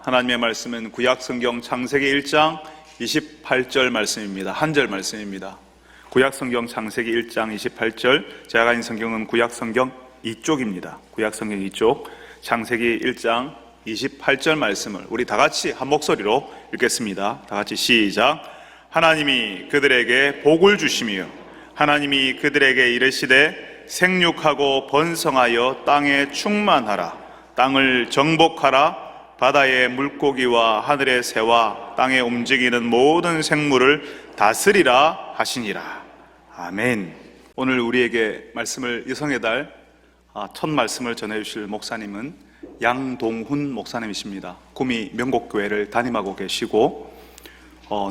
하나님의 말씀은 구약성경 창세기 1장 28절 말씀입니다. 한 절 말씀입니다. 구약성경 창세기 1장 28절, 제가 가진 성경은 구약성경 2쪽입니다. 구약성경 2쪽 창세기 1장 28절 말씀을 우리 다같이 한 목소리로 읽겠습니다. 다같이 시작. 하나님이 그들에게 복을 주시며 하나님이 그들에게 이르시되 생육하고 번성하여 땅에 충만하라. 땅을 정복하라. 바다의 물고기와 하늘의 새와 땅에 움직이는 모든 생물을 다스리라 하시니라. 아멘. 오늘 우리에게 말씀을 여성의 달 첫 말씀을 전해주실 목사님은 양동훈 목사님이십니다. 구미 명곡교회를 담임하고 계시고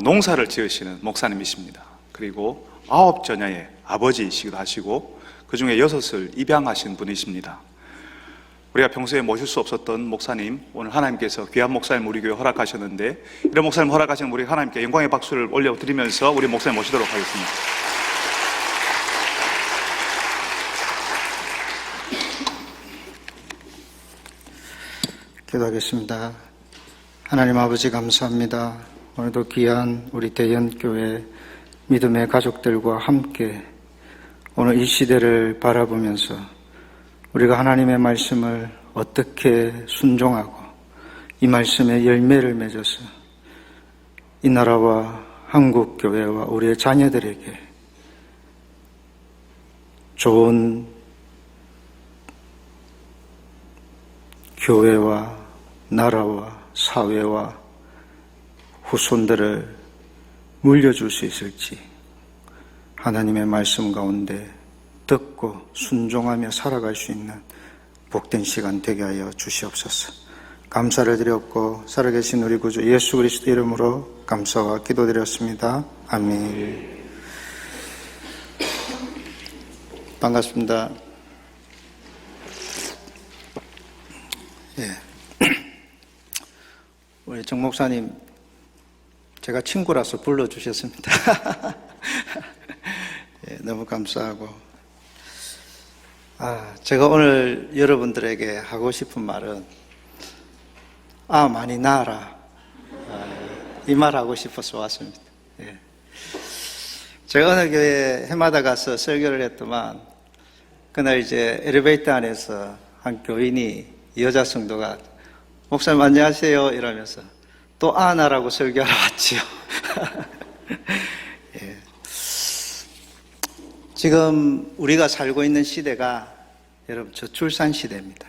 농사를 지으시는 목사님이십니다. 그리고 9자녀의 아버지이시기도 하시고 그 중에 6을 입양하신 분이십니다. 우리가 평소에 모실 수 없었던 목사님, 오늘 하나님께서 귀한 목사님 우리 교회 허락하셨는데, 이런 목사님 허락하신 우리 하나님께 영광의 박수를 올려드리면서 우리 목사님 모시도록 하겠습니다. 기도하겠습니다. 하나님 아버지 감사합니다. 오늘도 귀한 우리 대연교회 믿음의 가족들과 함께 오늘 이 시대를 바라보면서 우리가 하나님의 말씀을 어떻게 순종하고 이 말씀의 열매를 맺어서 이 나라와 한국교회와 우리의 자녀들에게 좋은 교회와 나라와 사회와 후손들을 물려줄 수 있을지 하나님의 말씀 가운데 듣고 순종하며 살아갈 수 있는 복된 시간 되게 하여 주시옵소서. 감사를 드렸고 살아계신 우리 구주 예수 그리스도 이름으로 감사와 기도드렸습니다. 아멘. 반갑습니다. 우리 정 목사님, 제가 친구라서 불러주셨습니다. 너무 감사하고, 제가 오늘 여러분들에게 하고 싶은 말은 많이 나아라, 이 말 하고 싶어서 왔습니다. 제가 어느 교회 해마다 가서 설교를 했더만 그날 이제 엘리베이터 안에서 한 교인이 여자 성도가 목사님 안녕하세요 이러면서 또 나라고 설교하러 왔지요. 지금 우리가 살고 있는 시대가 여러분 저출산 시대입니다.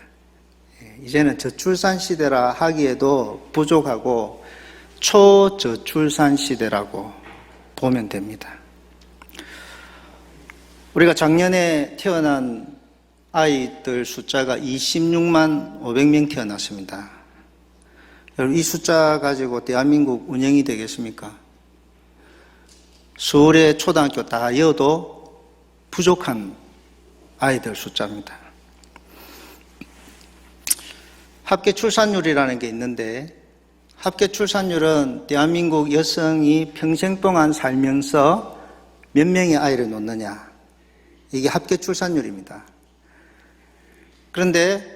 이제는 저출산 시대라 하기에도 부족하고 초저출산 시대라고 보면 됩니다. 우리가 작년에 태어난 아이들 숫자가 26만 500명 태어났습니다. 여러분, 이 숫자 가지고 대한민국 운영이 되겠습니까? 서울의 초등학교 다 여도 부족한 아이들 숫자입니다. 합계 출산율이라는 게 있는데, 합계 출산율은 대한민국 여성이 평생 동안 살면서 몇 명의 아이를 놓느냐, 이게 합계 출산율입니다. 그런데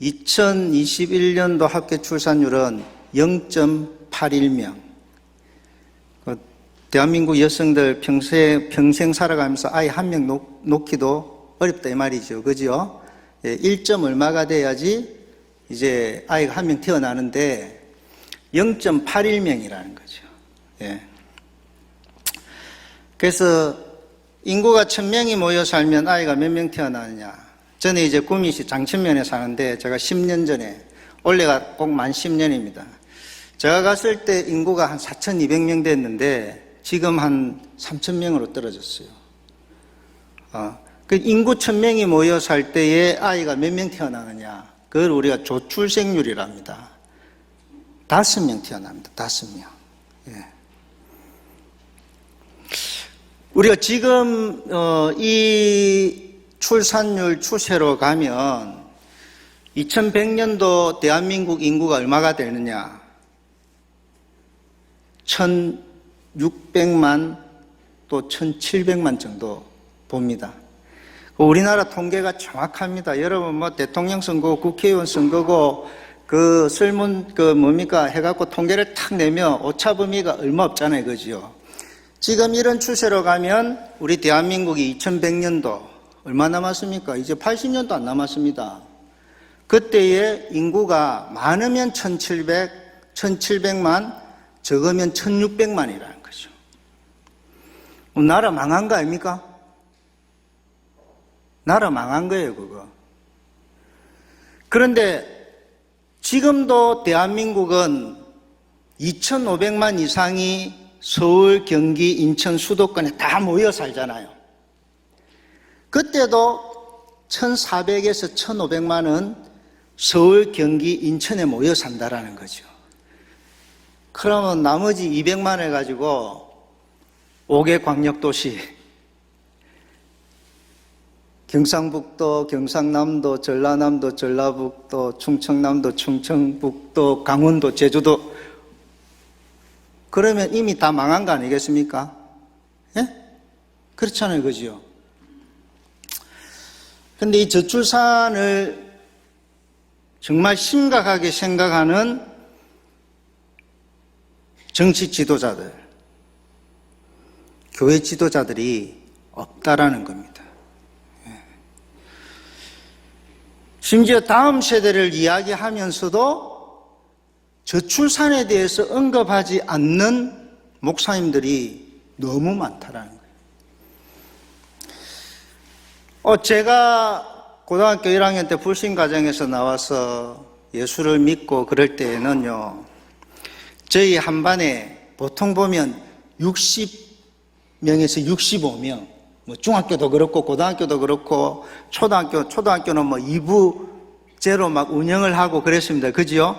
2021년도 합계 출산율은 0.81명. 대한민국 여성들 평생 살아가면서 아이 한 명 놓기도 어렵다 이 말이죠. 그죠? 1점 얼마가 돼야지 이제 아이가 한 명 태어나는데 0.81명이라는 거죠. 그래서 인구가 1000명이 모여 살면 아이가 몇 명 태어나느냐. 저는 이제 구미시 장천면에 사는데 제가 10년 전에, 올해가 꼭 만 10년입니다. 제가 갔을 때 인구가 한 4200명 됐는데 지금 한 3000명으로 떨어졌어요. 그 인구 1000명이 모여 살 때에 아이가 몇 명 태어나느냐, 그걸 우리가 조출생률이라 합니다. 5명 태어납니다. 5명. 우리가 지금 이 출산율 추세로 가면 2100년도 대한민국 인구가 얼마가 되느냐? 1600만 또 1700만 정도 봅니다. 우리나라 통계가 정확합니다. 여러분 뭐 대통령 선거, 국회의원 선거고 그 설문 해갖고 통계를 탁 내면 오차 범위가 얼마 없잖아요, 그죠? 지금 이런 추세로 가면 우리 대한민국이 2100년도 얼마 남았습니까? 이제 80년도 안 남았습니다. 그때의 인구가 많으면 1700만, 적으면 1600만이라는 거죠. 나라 망한 거 아닙니까? 나라 망한 거예요, 그거. 그런데 지금도 대한민국은 2500만 이상이 서울, 경기, 인천, 수도권에 다 모여 살잖아요. 그때도 1400에서 1500만은 서울, 경기, 인천에 모여 산다라는 거죠. 그러면 나머지 200만 해가지고 5개 광역도시, 경상북도, 경상남도, 전라남도, 전라북도, 충청남도, 충청북도, 강원도, 제주도. 그러면 이미 다 망한 거 아니겠습니까? 예? 그렇잖아요, 그죠? 근데 이 저출산을 정말 심각하게 생각하는 정치 지도자들, 교회 지도자들이 없다라는 겁니다. 심지어 다음 세대를 이야기하면서도 저출산에 대해서 언급하지 않는 목사님들이 너무 많다라는 거예요. 제가 고등학교 1학년 때 불신가정에서 나와서 예수를 믿고 그럴 때에는요, 저희 한 반에 보통 보면 60명에서 65명, 중학교도 그렇고 고등학교도 그렇고 초등학교는 2부제로 막 운영을 하고 그랬습니다. 그죠?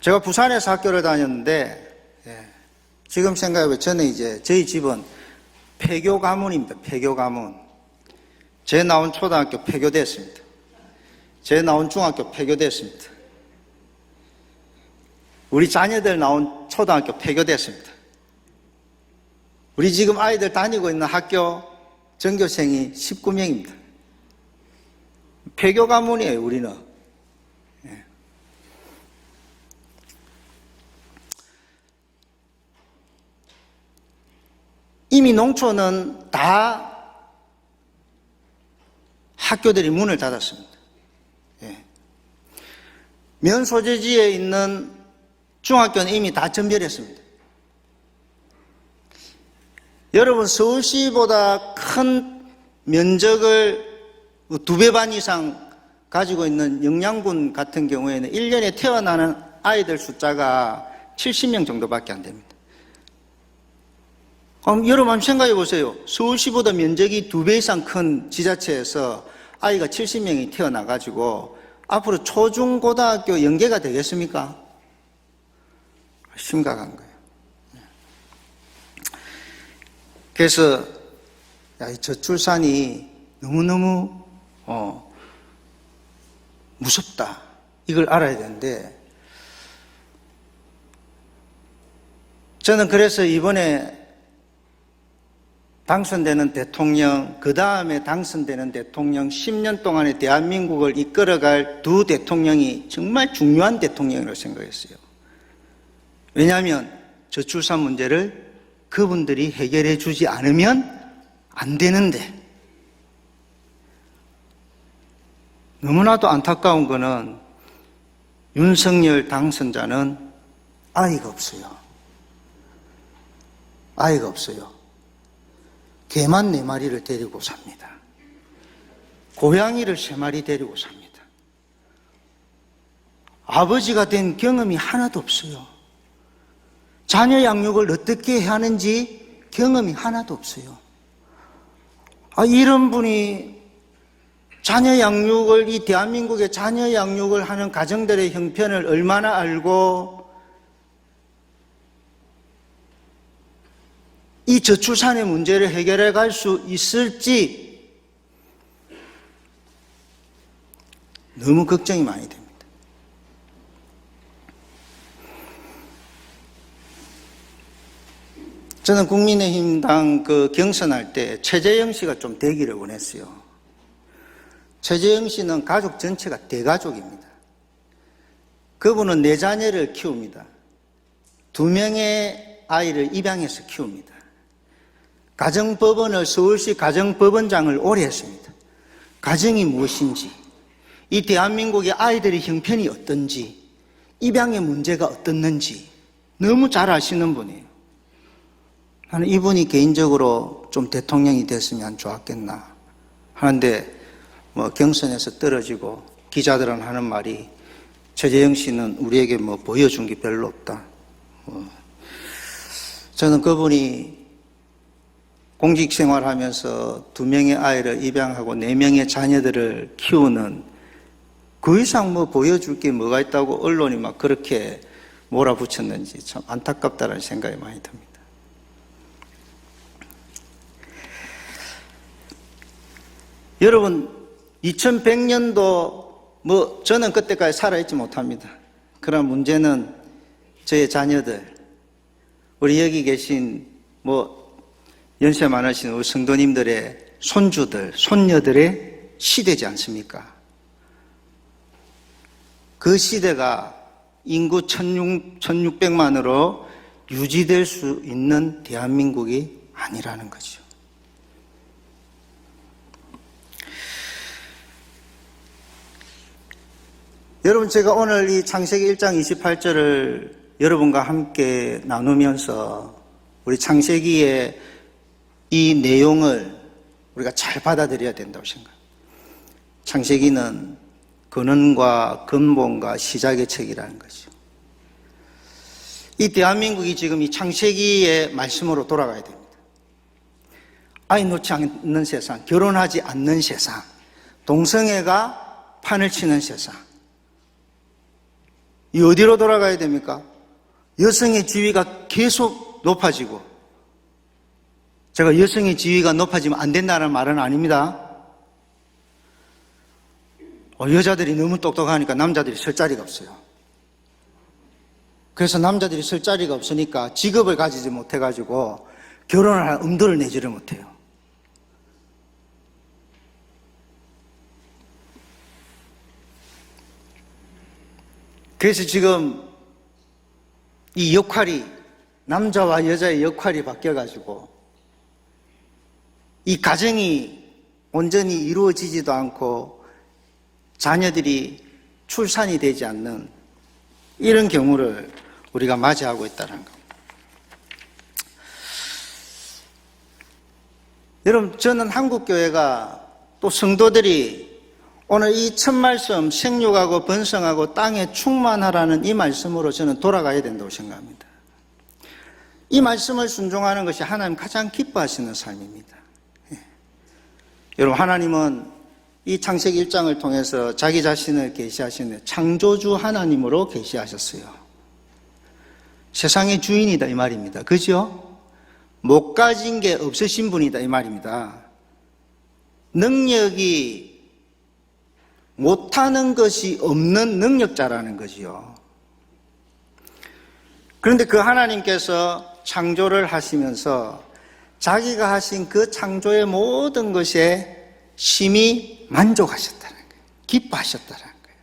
제가 부산에서 학교를 다녔는데, 지금 생각해보면 저는 저희 집은 폐교 가문입니다. 폐교 가문. 제 나온 초등학교 폐교됐습니다. 제 나온 중학교 폐교됐습니다. 우리 자녀들 나온 초등학교 폐교됐습니다. 우리 지금 아이들 다니고 있는 학교 전교생이 19명입니다. 폐교 가문이에요, 우리는. 이미 농촌은 다 학교들이 문을 닫았습니다. 면소재지에 있는 중학교는 이미 다 전멸했습니다. 여러분, 서울시보다 큰 면적을 2배 반 이상 가지고 있는 영양군 같은 경우에는 1년에 태어나는 아이들 숫자가 70명 정도밖에 안 됩니다. 그럼 여러분 한번 생각해 보세요. 서울시보다 면적이 2배 이상 큰 지자체에서 아이가 70명이 태어나가지고 앞으로 초중고등학교 연계가 되겠습니까? 심각한 거예요. 그래서 이 저출산이 너무너무 무섭다, 이걸 알아야 되는데, 저는 그래서 이번에 당선되는 대통령, 그 다음에 당선되는 대통령, 10년 동안에 대한민국을 이끌어갈 두 대통령이 정말 중요한 대통령이라고 생각했어요. 왜냐하면 저출산 문제를 그분들이 해결해 주지 않으면 안 되는데, 너무나도 안타까운 거는 윤석열 당선자는 아이가 없어요. 아이가 없어요. 개만 4마리를 데리고 삽니다. 고양이를 3마리 데리고 삽니다. 아버지가 된 경험이 하나도 없어요. 자녀 양육을 어떻게 해야 하는지 경험이 하나도 없어요. 이런 분이 자녀 양육을, 이 대한민국의 자녀 양육을 하는 가정들의 형편을 얼마나 알고 이 저출산의 문제를 해결해 갈 수 있을지 너무 걱정이 많이 됩니다. 저는 국민의힘당 경선할 때 최재형 씨가 좀 되기를 원했어요. 최재형 씨는 가족 전체가 대가족입니다. 그분은 4자녀를 키웁니다. 2명의 아이를 입양해서 키웁니다. 가정법원을 서울시 가정법원장을 오래 했습니다. 가정이 무엇인지, 이 대한민국의 아이들의 형편이 어떤지, 입양의 문제가 어떻는지 너무 잘 아시는 분이에요. 나는 이분이 개인적으로 좀 대통령이 됐으면 좋았겠나 하는데 경선에서 떨어지고 기자들은 하는 말이 최재형 씨는 우리에게 보여준 게 별로 없다. 저는 그분이 공직 생활하면서 2명의 아이를 입양하고 4명의 자녀들을 키우는 그 이상 보여줄 게 뭐가 있다고 언론이 막 그렇게 몰아붙였는지 참 안타깝다는 생각이 많이 듭니다. 여러분, 2100년도 저는 그때까지 살아있지 못합니다. 그런 문제는 저의 자녀들, 우리 여기 계신 연세 많으신 우리 성도님들의 손주들, 손녀들의 시대지 않습니까? 그 시대가 인구 1600만으로 유지될 수 있는 대한민국이 아니라는 거죠. 여러분, 제가 오늘 이 창세기 1장 28절을 여러분과 함께 나누면서 우리 창세기의 이 내용을 우리가 잘 받아들여야 된다고 생각합니다. 창세기는 근원과 근본과 시작의 책이라는 거죠. 이 대한민국이 지금 이 창세기의 말씀으로 돌아가야 됩니다. 아이 놓지 않는 세상, 결혼하지 않는 세상, 동성애가 판을 치는 세상. 이 어디로 돌아가야 됩니까? 여성의 지위가 계속 높아지고, 제가 여성의 지위가 높아지면 안 된다는 말은 아닙니다. 여자들이 너무 똑똑하니까 남자들이 설 자리가 없어요. 그래서 남자들이 설 자리가 없으니까 직업을 가지지 못해가지고 결혼을 할 엄두를 내지를 못해요. 그래서 지금 이 역할이, 남자와 여자의 역할이 바뀌어가지고 이 가정이 온전히 이루어지지도 않고 자녀들이 출산이 되지 않는 이런 경우를 우리가 맞이하고 있다는 겁니다. 여러분, 저는 한국교회가 또 성도들이 오늘 이 첫 말씀, 생육하고 번성하고 땅에 충만하라는 이 말씀으로 저는 돌아가야 된다고 생각합니다. 이 말씀을 순종하는 것이 하나님 가장 기뻐하시는 삶입니다. 여러분, 하나님은 이 창세기 1장을 통해서 자기 자신을 계시하시는 창조주 하나님으로 계시하셨어요. 세상의 주인이다 이 말입니다. 그죠? 못 가진 게 없으신 분이다 이 말입니다. 능력이 못하는 것이 없는 능력자라는 거지요. 그런데 그 하나님께서 창조를 하시면서 자기가 하신 그 창조의 모든 것에 심히 만족하셨다는 거예요. 기뻐하셨다는 거예요.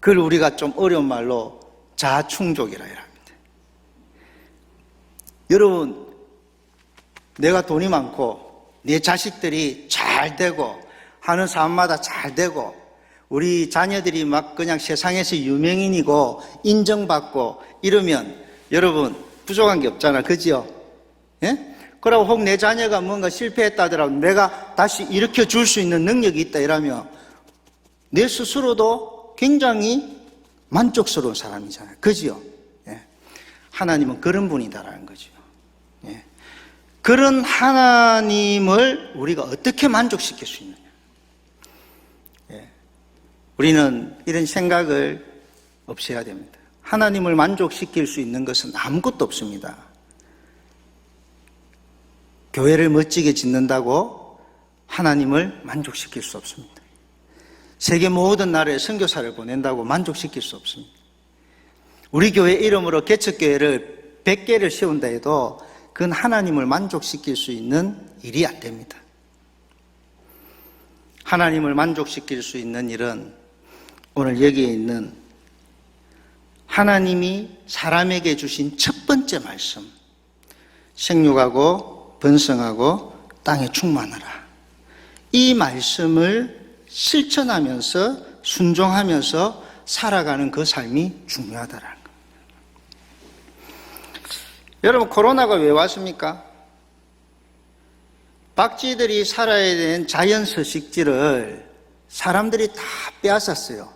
그걸 우리가 좀 어려운 말로 자충족이라 합니다. 여러분, 내가 돈이 많고 내 자식들이 잘 되고 하는 사람마다 잘 되고 우리 자녀들이 막 그냥 세상에서 유명인이고 인정받고 이러면 여러분 부족한 게 없잖아. 그지요? 예? 그러고 혹 내 자녀가 뭔가 실패했다 하더라도 내가 다시 일으켜 줄 수 있는 능력이 있다 이러면 내 스스로도 굉장히 만족스러운 사람이잖아요. 그지요? 예. 하나님은 그런 분이다라는 거죠. 예. 그런 하나님을 우리가 어떻게 만족시킬 수 있느냐. 예. 우리는 이런 생각을 없애야 됩니다. 하나님을 만족시킬 수 있는 것은 아무것도 없습니다. 교회를 멋지게 짓는다고 하나님을 만족시킬 수 없습니다. 세계 모든 나라에 선교사를 보낸다고 만족시킬 수 없습니다. 우리 교회 이름으로 개척교회를 100개를 세운다 해도 그건 하나님을 만족시킬 수 있는 일이 안 됩니다. 하나님을 만족시킬 수 있는 일은 오늘 여기에 있는 하나님이 사람에게 주신 첫 번째 말씀, 생육하고 번성하고 땅에 충만하라. 이 말씀을 실천하면서 순종하면서 살아가는 그 삶이 중요하다라는 거예요. 여러분, 코로나가 왜 왔습니까? 박쥐들이 살아야 되는 자연 서식지를 사람들이 다 빼앗았어요.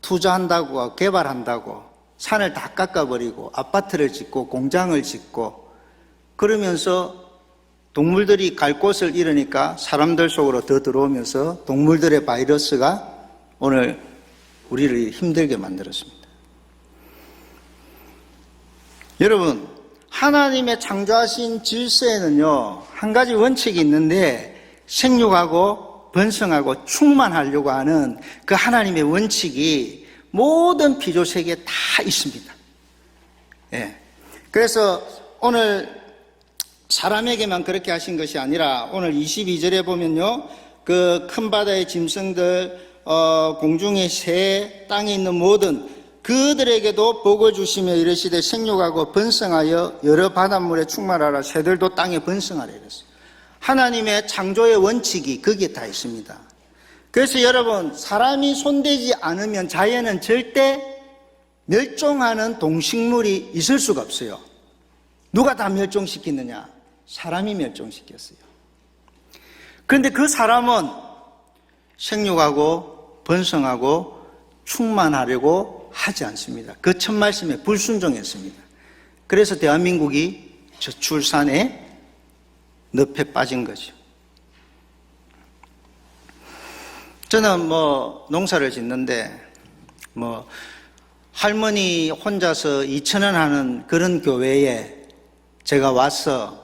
투자한다고, 개발한다고, 산을 다 깎아버리고, 아파트를 짓고, 공장을 짓고, 그러면서 동물들이 갈 곳을 잃으니까 사람들 속으로 더 들어오면서 동물들의 바이러스가 오늘 우리를 힘들게 만들었습니다. 여러분, 하나님의 창조하신 질서에는요, 한 가지 원칙이 있는데, 생육하고 번성하고 충만하려고 하는 그 하나님의 원칙이 모든 피조세계에 다 있습니다. 예. 그래서 오늘 사람에게만 그렇게 하신 것이 아니라 오늘 22절에 보면요, 그 큰 바다의 짐승들, 공중의 새, 땅에 있는 모든 그들에게도 복을 주시며 이르시되 생육하고 번성하여 여러 바닷물에 충만하라. 새들도 땅에 번성하라 이랬어요. 하나님의 창조의 원칙이 거기에 다 있습니다. 그래서 여러분, 사람이 손대지 않으면 자연은 절대 멸종하는 동식물이 있을 수가 없어요. 누가 다 멸종시키느냐? 사람이 멸종시켰어요. 그런데 그 사람은 생육하고 번성하고 충만하려고 하지 않습니다. 그 첫 말씀에 불순종했습니다. 그래서 대한민국이 저출산의 늪에 빠진 거죠. 저는 농사를 짓는데 할머니 혼자서 2,000원 하는 그런 교회에 제가 와서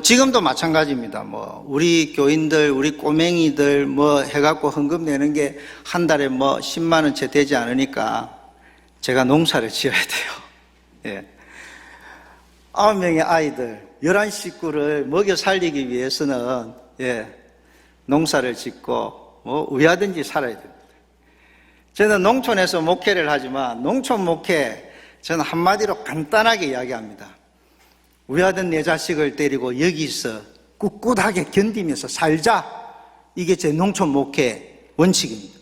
지금도 마찬가지입니다. 우리 교인들, 우리 꼬맹이들 해갖고 헌금 내는 게 한 달에 10만 원 채 되지 않으니까 제가 농사를 지어야 돼요. 예. 9명의 아이들, 11식구를 먹여 살리기 위해서는, 농사를 짓고, 어디하든지 살아야 됩니다. 저는 농촌에서 목회를 하지만, 농촌 목회, 저는 한마디로 간단하게 이야기합니다. 우리 아들 내 자식을 데리고 여기서 꿋꿋하게 견디면서 살자. 이게 제 농촌 목회 원칙입니다.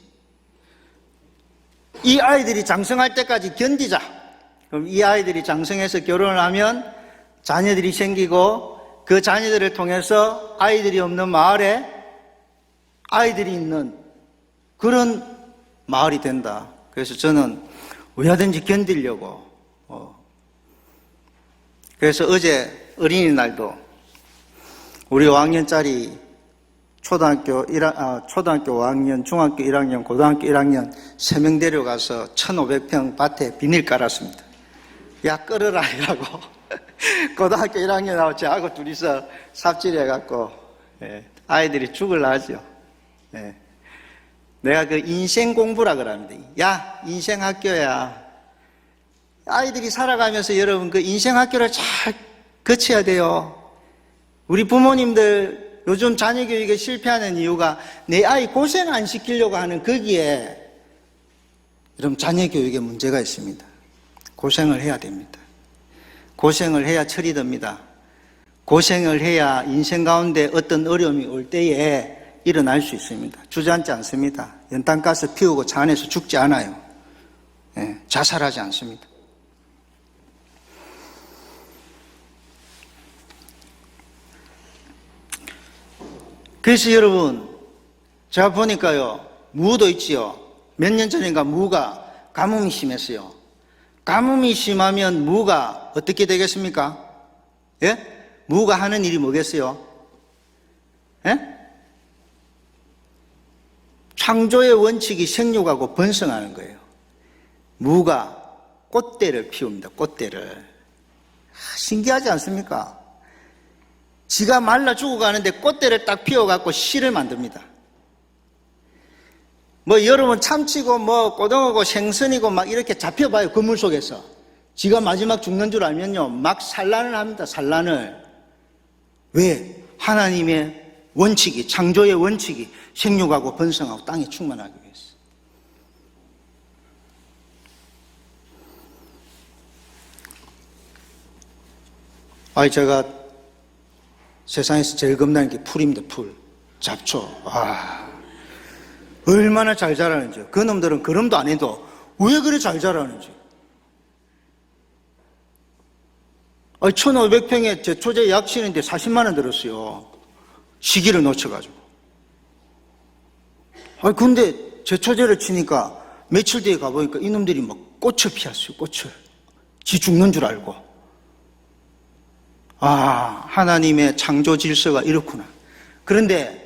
이 아이들이 장성할 때까지 견디자. 그럼 이 아이들이 장성해서 결혼을 하면 자녀들이 생기고 그 자녀들을 통해서 아이들이 없는 마을에 아이들이 있는 그런 마을이 된다. 그래서 저는 어디하든지 견디려고 그래서 어제 어린이날도 우리 5학년짜리 초등학교 5학년, 중학교 1학년, 고등학교 1학년 3명 데려가서 1,500평 밭에 비닐 깔았습니다. 야, 끌어라 이라고. 고등학교 1학년하고 저하고 둘이서 삽질해갖고 아이들이 죽을라 하죠. 내가 그 인생 공부라 그럽니다. 야, 인생 학교야. 아이들이 살아가면서 여러분 그 인생 학교를 잘 거쳐야 돼요. 우리 부모님들 요즘 자녀 교육에 실패하는 이유가 내 아이 고생 안 시키려고 하는 거기에 여러분 자녀 교육에 문제가 있습니다. 고생을 해야 됩니다. 고생을 해야 철이 듭니다. 고생을 해야 인생 가운데 어떤 어려움이 올 때에 일어날 수 있습니다. 주저앉지 않습니다. 연탄가스 피우고 차 안에서 죽지 않아요. 자살하지 않습니다. 그래서 여러분, 제가 보니까요, 무도 있지요. 몇 년 전인가 무가 가뭄이 심했어요. 가뭄이 심하면 무가 어떻게 되겠습니까? 예? 무가 하는 일이 뭐겠어요? 예? 창조의 원칙이 생육하고 번성하는 거예요. 무가 꽃대를 피웁니다. 꽃대를. 신기하지 않습니까? 지가 말라 죽어가는데 꽃대를 딱 피워갖고 씨를 만듭니다. 여러분 참치고 고등어고 생선이고 막 이렇게 잡혀봐요. 그물 속에서. 지가 마지막 죽는 줄 알면요 막 산란을 합니다. 산란을. 왜? 하나님의 원칙이, 창조의 원칙이 생육하고 번성하고 땅에 충만하기 위해서. 제가 세상에서 제일 겁나는 게 풀입니다. 풀, 잡초. 얼마나 잘 자라는지. 그 놈들은 그럼도 안 해도 왜 그래 잘 자라는지. 1,500평에 제초제 약 치는데 40만 원 들었어요. 시기를 놓쳐가지고. 근데 제초제를 치니까 며칠 뒤에 가보니까 이놈들이 막 꽃을 피웠어요. 꽃을. 지 죽는 줄 알고. 하나님의 창조 질서가 이렇구나. 그런데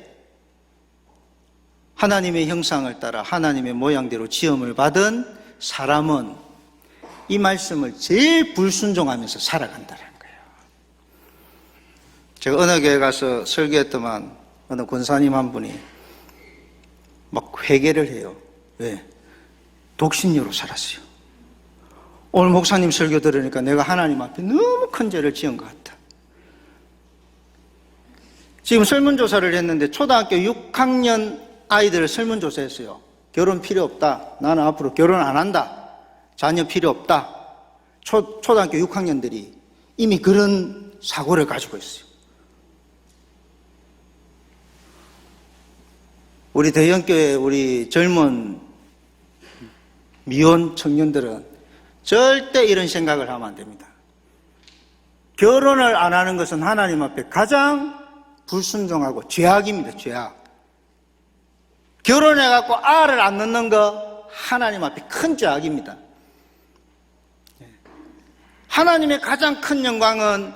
하나님의 형상을 따라 하나님의 모양대로 지음을 받은 사람은 이 말씀을 제일 불순종하면서 살아간다는 거예요. 제가 어느 교회 가서 설교했더만 어느 권사님 한 분이 막 회개를 해요. 왜? 독신녀로 살았어요. 오늘 목사님 설교 들으니까 내가 하나님 앞에 너무 큰 죄를 지은 것 같다. 지금 설문조사를 했는데 초등학교 6학년 아이들을 설문조사했어요. 결혼 필요 없다. 나는 앞으로 결혼 안 한다. 자녀 필요 없다. 초등학교 6학년들이 이미 그런 사고를 가지고 있어요. 우리 대형교회 우리 젊은 미혼 청년들은 절대 이런 생각을 하면 안 됩니다. 결혼을 안 하는 것은 하나님 앞에 가장 불순종하고 죄악입니다. 죄악. 결혼해갖고 알을 안 낳는 거 하나님 앞에 큰 죄악입니다. 하나님의 가장 큰 영광은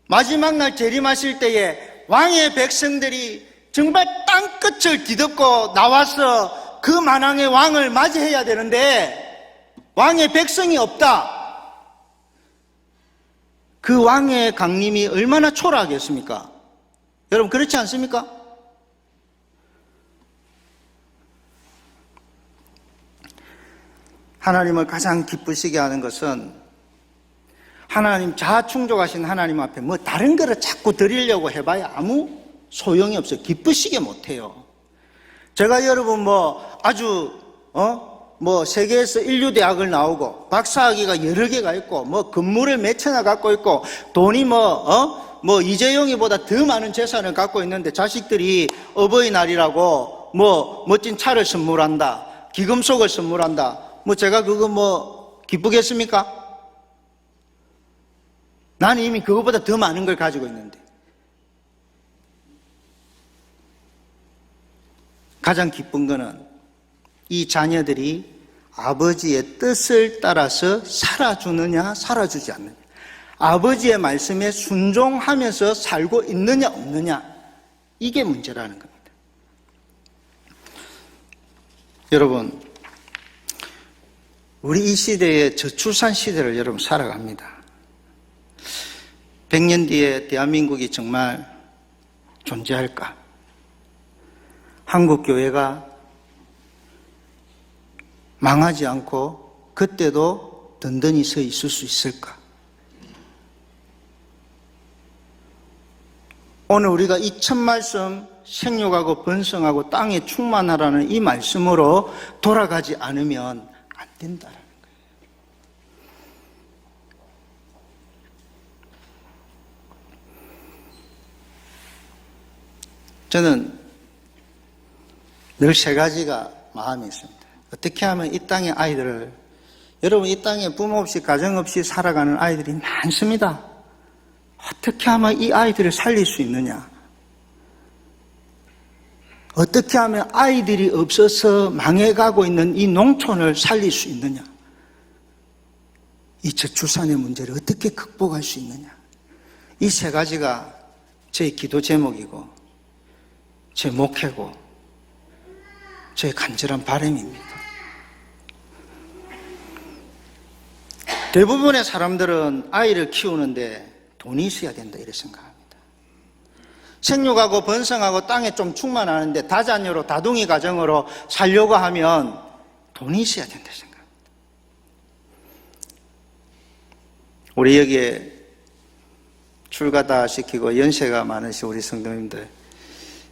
마지막 날 재림하실 때에 왕의 백성들이 정말 땅끝을 뒤덮고 나와서 그 만왕의 왕을 맞이해야 되는데 왕의 백성이 없다. 그 왕의 강림이 얼마나 초라하겠습니까? 여러분 그렇지 않습니까? 하나님을 가장 기쁘시게 하는 것은 하나님 자아충족하신 하나님 앞에 뭐 다른 거를 자꾸 드리려고 해봐야 아무 소용이 없어요. 기쁘시게 못해요. 제가 여러분 아주 세계에서 인류대학을 나오고 박사학위가 여러 개가 있고 건물을 몇 채나 갖고 있고 돈이 이재용이보다 더 많은 재산을 갖고 있는데 자식들이 어버이날이라고 멋진 차를 선물한다. 기금속을 선물한다. 제가 그거 기쁘겠습니까? 나는 이미 그거보다 더 많은 걸 가지고 있는데. 가장 기쁜 거는 이 자녀들이 아버지의 뜻을 따라서 살아주느냐 살아주지 않느냐, 아버지의 말씀에 순종하면서 살고 있느냐 없느냐, 이게 문제라는 겁니다. 여러분, 우리 이 시대의 저출산 시대를 여러분 살아갑니다. 100년 뒤에 대한민국이 정말 존재할까? 한국 교회가 망하지 않고 그때도 든든히 서 있을 수 있을까? 오늘 우리가 이 첫 말씀, 생육하고 번성하고 땅에 충만하라는 이 말씀으로 돌아가지 않으면 안 된다라는 거예요. 저는 늘 세 가지가 마음에 있습니다. 어떻게 하면 이 땅의 아이들을, 여러분 이 땅에 부모 없이 가정 없이 살아가는 아이들이 많습니다. 어떻게 하면 이 아이들을 살릴 수 있느냐? 어떻게 하면 아이들이 없어서 망해가고 있는 이 농촌을 살릴 수 있느냐? 이 저출산의 문제를 어떻게 극복할 수 있느냐? 이 세 가지가 제 기도 제목이고 제 목회고 제 간절한 바람입니다. 대부분의 사람들은 아이를 키우는데 돈이 있어야 된다 이렇게 생각합니다. 생육하고 번성하고 땅에 좀 충만하는데 다자녀로 다둥이 가정으로 살려고 하면 돈이 있어야 된다 생각합니다. 우리 여기에 출가 다 시키고 연세가 많으신 우리 성도님들,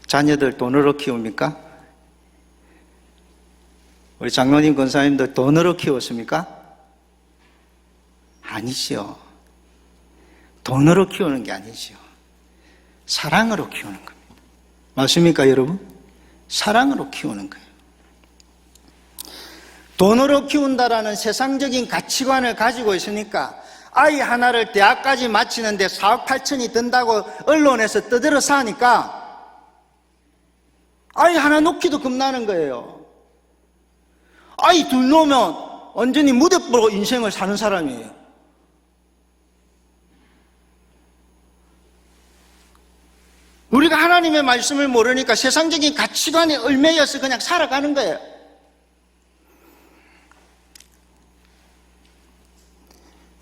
자녀들 돈으로 키웁니까? 우리 장로님 권사님들 돈으로 키웠습니까? 아니시요. 돈으로 키우는 게 아니시요. 사랑으로 키우는 겁니다. 맞습니까, 여러분? 사랑으로 키우는 거예요. 돈으로 키운다라는 세상적인 가치관을 가지고 있으니까 아이 하나를 대학까지 마치는데 4억 8천이 든다고 언론에서 떠들어서 하니까 아이 하나 놓기도 겁나는 거예요. 아이 둘 놓으면 완전히 무대뽀로 인생을 사는 사람이에요. 우리가 하나님의 말씀을 모르니까 세상적인 가치관에 얽매여서 그냥 살아가는 거예요.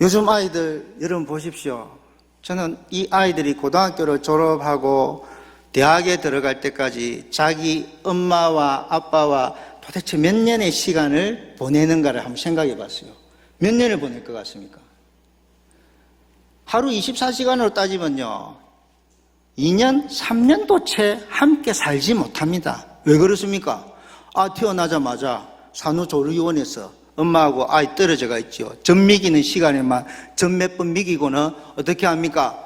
요즘 아이들 여러분 보십시오. 저는 이 아이들이 고등학교를 졸업하고 대학에 들어갈 때까지 자기 엄마와 아빠와 도대체 몇 년의 시간을 보내는가를 한번 생각해 봤어요. 몇 년을 보낼 것 같습니까? 하루 24시간으로 따지면요 2년, 3년도 채 함께 살지 못합니다. 왜 그렇습니까? 태어나자마자 산후조리원에서 엄마하고 아이 떨어져가 있죠. 젖 먹이는 시간에만 젖 몇 번 먹이고는 어떻게 합니까?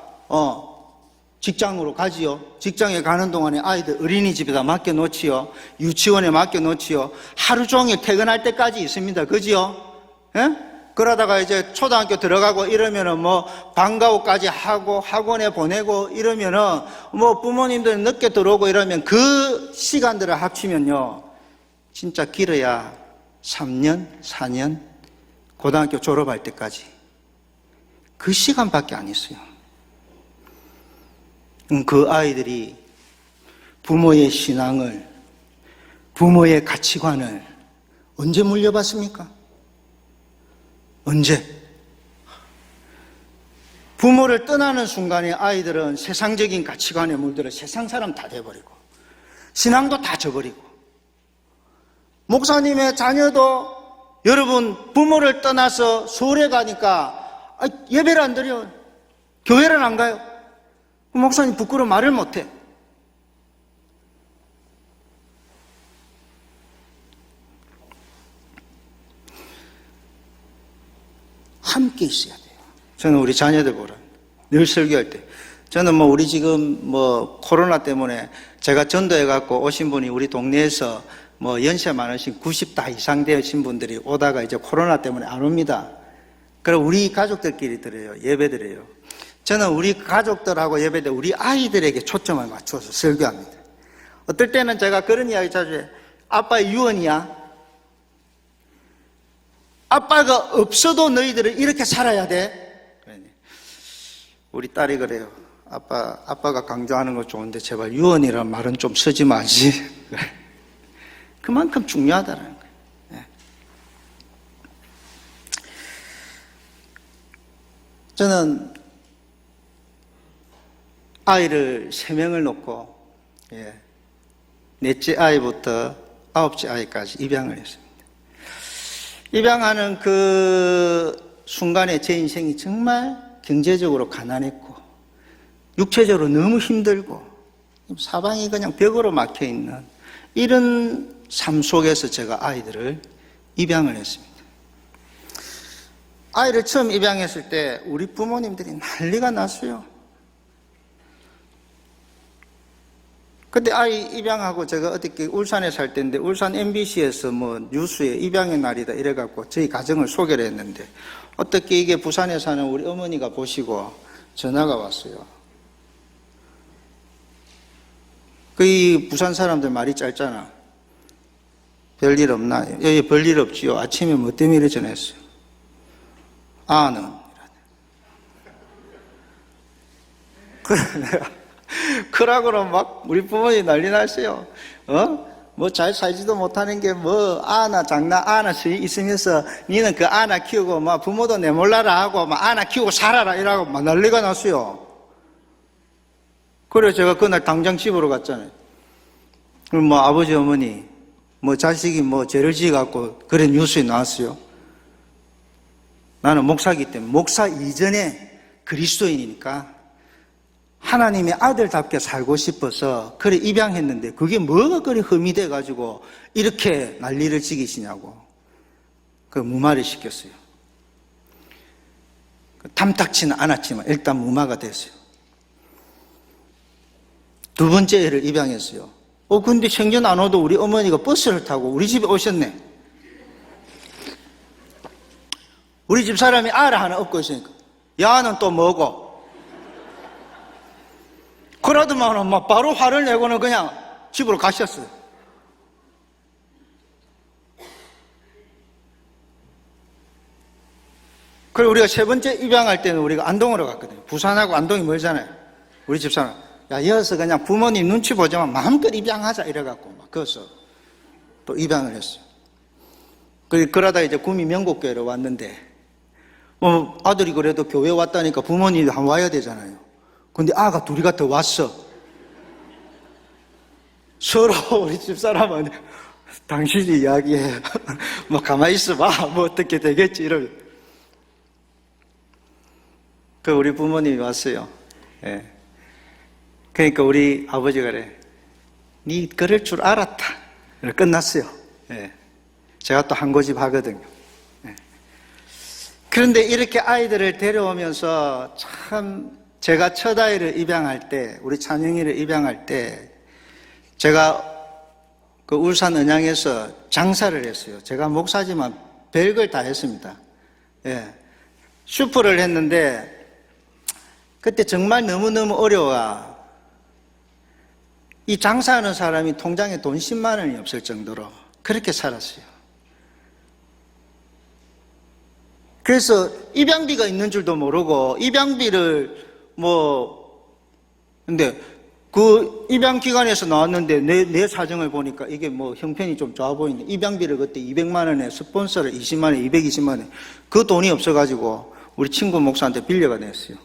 직장으로 가지요. 직장에 가는 동안에 아이들 어린이집에다 맡겨놓지요. 유치원에 맡겨놓지요. 하루 종일 퇴근할 때까지 있습니다. 그지요? 예? 그러다가 이제 초등학교 들어가고 이러면은 방과후까지 하고 학원에 보내고 이러면은 부모님들 늦게 들어오고 이러면 그 시간들을 합치면요. 진짜 길어야 3년, 4년, 고등학교 졸업할 때까지 그 시간밖에 안 있어요. 그 아이들이 부모의 신앙을, 부모의 가치관을 언제 물려받습니까? 언제? 부모를 떠나는 순간에 아이들은 세상적인 가치관에 물들어 세상 사람 다 돼버리고 신앙도 다 져버리고 목사님의 자녀도 여러분 부모를 떠나서 서울에 가니까 예배를 안 드려요. 교회를 안 가요. 목사님 부끄러워 말을 못해. 함께 있어야 돼요. 저는 우리 자녀들 보라 늘 설교할 때 저는 우리 지금 코로나 때문에 제가 전도해갖고 오신 분이 우리 동네에서 연세 많으신 90다 이상 되신 분들이 오다가 이제 코로나 때문에 안 옵니다. 그럼 우리 가족들끼리 드려요. 예배 드려요. 저는 우리 가족들하고 예배 때 우리 아이들에게 초점을 맞춰서 설교합니다. 어떨 때는 제가 그런 이야기 자주 해요. 아빠 유언이야. 아빠가 없어도 너희들은 이렇게 살아야 돼. 우리 딸이 그래요. 아빠가 강조하는 거 좋은데 제발 유언이라는 말은 좀 쓰지 마지. 그만큼 중요하다는 거예요. 저는 아이를 3명을 놓고 넷째 아이부터 9째 아이까지 입양을 했습니다. 입양하는 그 순간에 제 인생이 정말 경제적으로 가난했고 육체적으로 너무 힘들고 사방이 그냥 벽으로 막혀있는 이런 삶 속에서 제가 아이들을 입양을 했습니다. 아이를 처음 입양했을 때 우리 부모님들이 난리가 났어요. 그때 아이 입양하고 제가 어떻게 울산에 살 때인데 울산 MBC에서 뉴스에 입양의 날이다 이래갖고 저희 가정을 소개를 했는데 어떻게 이게 부산에 사는 우리 어머니가 보시고 전화가 왔어요. 이 부산 사람들 말이 짧잖아. 별일 없나? 여기 별일 없지요. 아침에 뭐 때문에 전화했어요. 아는 그래 내가 그러고는 막 우리 부모님이 난리 났어요. 잘 살지도 못하는 게 아나 장나 아나 있으면서 니는 그 아나 키우고 부모도 내몰라라 하고 아나 키우고 살아라 이러고 막 난리가 났어요. 그래서 제가 그날 당장 집으로 갔잖아요. 그럼 아버지 어머니 자식이 죄를 지어갖고 그런 뉴스에 나왔어요. 나는 목사이기 때문에 목사 이전에 그리스도인이니까 하나님의 아들답게 살고 싶어서 그래 입양했는데 그게 뭐가 그리 흠이 돼가지고 이렇게 난리를 지기시냐고 그 무마를 시켰어요. 탐탁치는 않았지만 일단 무마가 됐어요. 두 번째 애를 입양했어요. 근데 생전 안 오도 우리 어머니가 버스를 타고 우리 집에 오셨네. 우리 집 사람이 알을 하나 얻고 있으니까 야는 또 뭐고? 그러더만은 막 바로 화를 내고는 그냥 집으로 가셨어요. 그리고 우리가 세 번째 입양할 때는 우리가 안동으로 갔거든요. 부산하고 안동이 멀잖아요. 우리 집사람, 야, 이어서 그냥 부모님 눈치 보지만 마음껏 입양하자 이래갖고 막 거기서 또 입양을 했어요. 그러다 이제 구미 명곡교회로 왔는데, 아들이 그래도 교회 왔다니까 부모님이 한 와야 되잖아요. 근데 아가 둘이가 더 왔어. 서로 우리 집사람은 당신이 이야기해. 뭐 가만히 있어봐. 뭐 어떻게 되겠지. 이러면. 우리 부모님이 왔어요. 예. 그러니까 우리 아버지가 그래. 니 그럴 줄 알았다. 끝났어요. 예. 제가 또 한 고집 하거든요. 예. 그런데 이렇게 아이들을 데려오면서 참 제가 첫 아이를 입양할 때, 우리 찬영이를 입양할 때 제가 그 울산 은양에서 장사를 했어요. 제가 목사지만 별걸 다 했습니다. 예. 슈퍼를 했는데 그때 정말 너무너무 어려워. 이 장사하는 사람이 통장에 돈 10만 원이 없을 정도로 그렇게 살았어요. 그래서 입양비가 있는 줄도 모르고 입양비를 근데 그 입양기관에서 나왔는데 내 사정을 보니까 이게 형편이 좀 좋아 보이는데 입양비를 그때 200만 원에 스폰서를 20만 원, 220만 원 그 돈이 없어가지고 우리 친구 목사한테 빌려가 냈어요.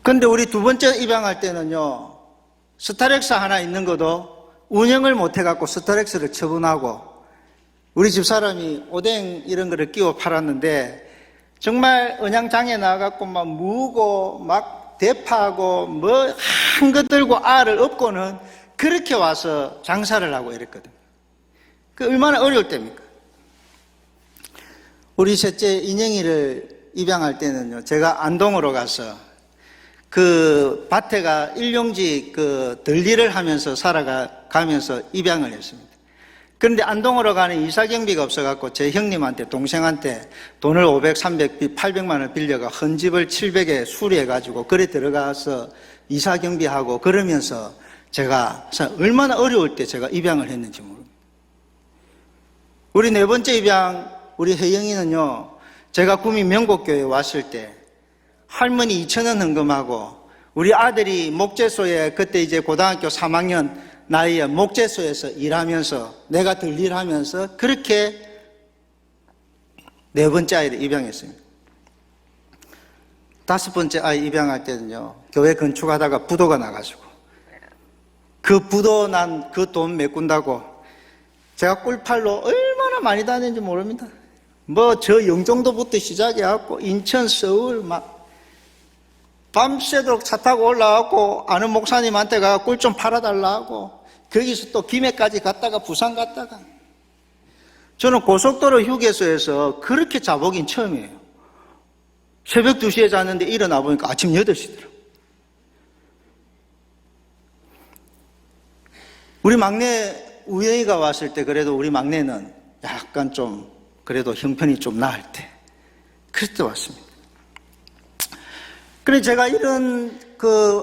근데 우리 두 번째 입양할 때는요, 스타렉스 하나 있는 것도 운영을 못 해갖고 스타렉스를 처분하고 우리 집 사람이 오뎅 이런 거를 끼워 팔았는데 정말 은양장에 나가갖고 막 무고 막 대파하고 뭐 한 것 들고 알을 업고는 그렇게 와서 장사를 하고 이랬거든요. 그 얼마나 어려울 때입니까? 우리 셋째 인영이를 입양할 때는요, 제가 안동으로 가서 그 밭에가 일용직 들리를 하면서 살아가면서 입양을 했습니다. 그런데 안동으로 가는 이사경비가 없어갖고 제 형님한테, 동생한테 돈을 500, 300, 800만 원 빌려가 헌집을 700에 수리해가지고 그래 들어가서 이사경비하고 그러면서 제가 얼마나 어려울 때 제가 입양을 했는지 모릅니다. 우리 네 번째 입양, 우리 혜영이는요, 제가 구미 명곡교회에 왔을 때 할머니 2,000원 헌금하고 우리 아들이 목재소에 그때 이제 고등학교 3학년 나이에 목재소에서 일하면서 내가 들일하면서 그렇게 네 번째 아이를 입양했습니다. 다섯 번째 아이 입양할 때는요, 교회 건축하다가 부도가 나가지고 그 부도 난 그 돈 메꾼다고 제가 꿀팔로 얼마나 많이 다녔는지 모릅니다. 저 영종도부터 시작해갖고 인천, 서울 막 밤새도록 차 타고 올라가고 아는 목사님한테 가 꿀 좀 팔아달라고 거기서 또 김해까지 갔다가 부산 갔다가 저는 고속도로 휴게소에서 그렇게 자보긴 처음이에요. 새벽 2시에 잤는데 일어나 보니까 아침 8시더라고요. 우리 막내 우영이가 왔을 때 그래도 우리 막내는 약간 좀 그래도 형편이 좀 나을 때 그럴 때 왔습니다. 그래 제가 이런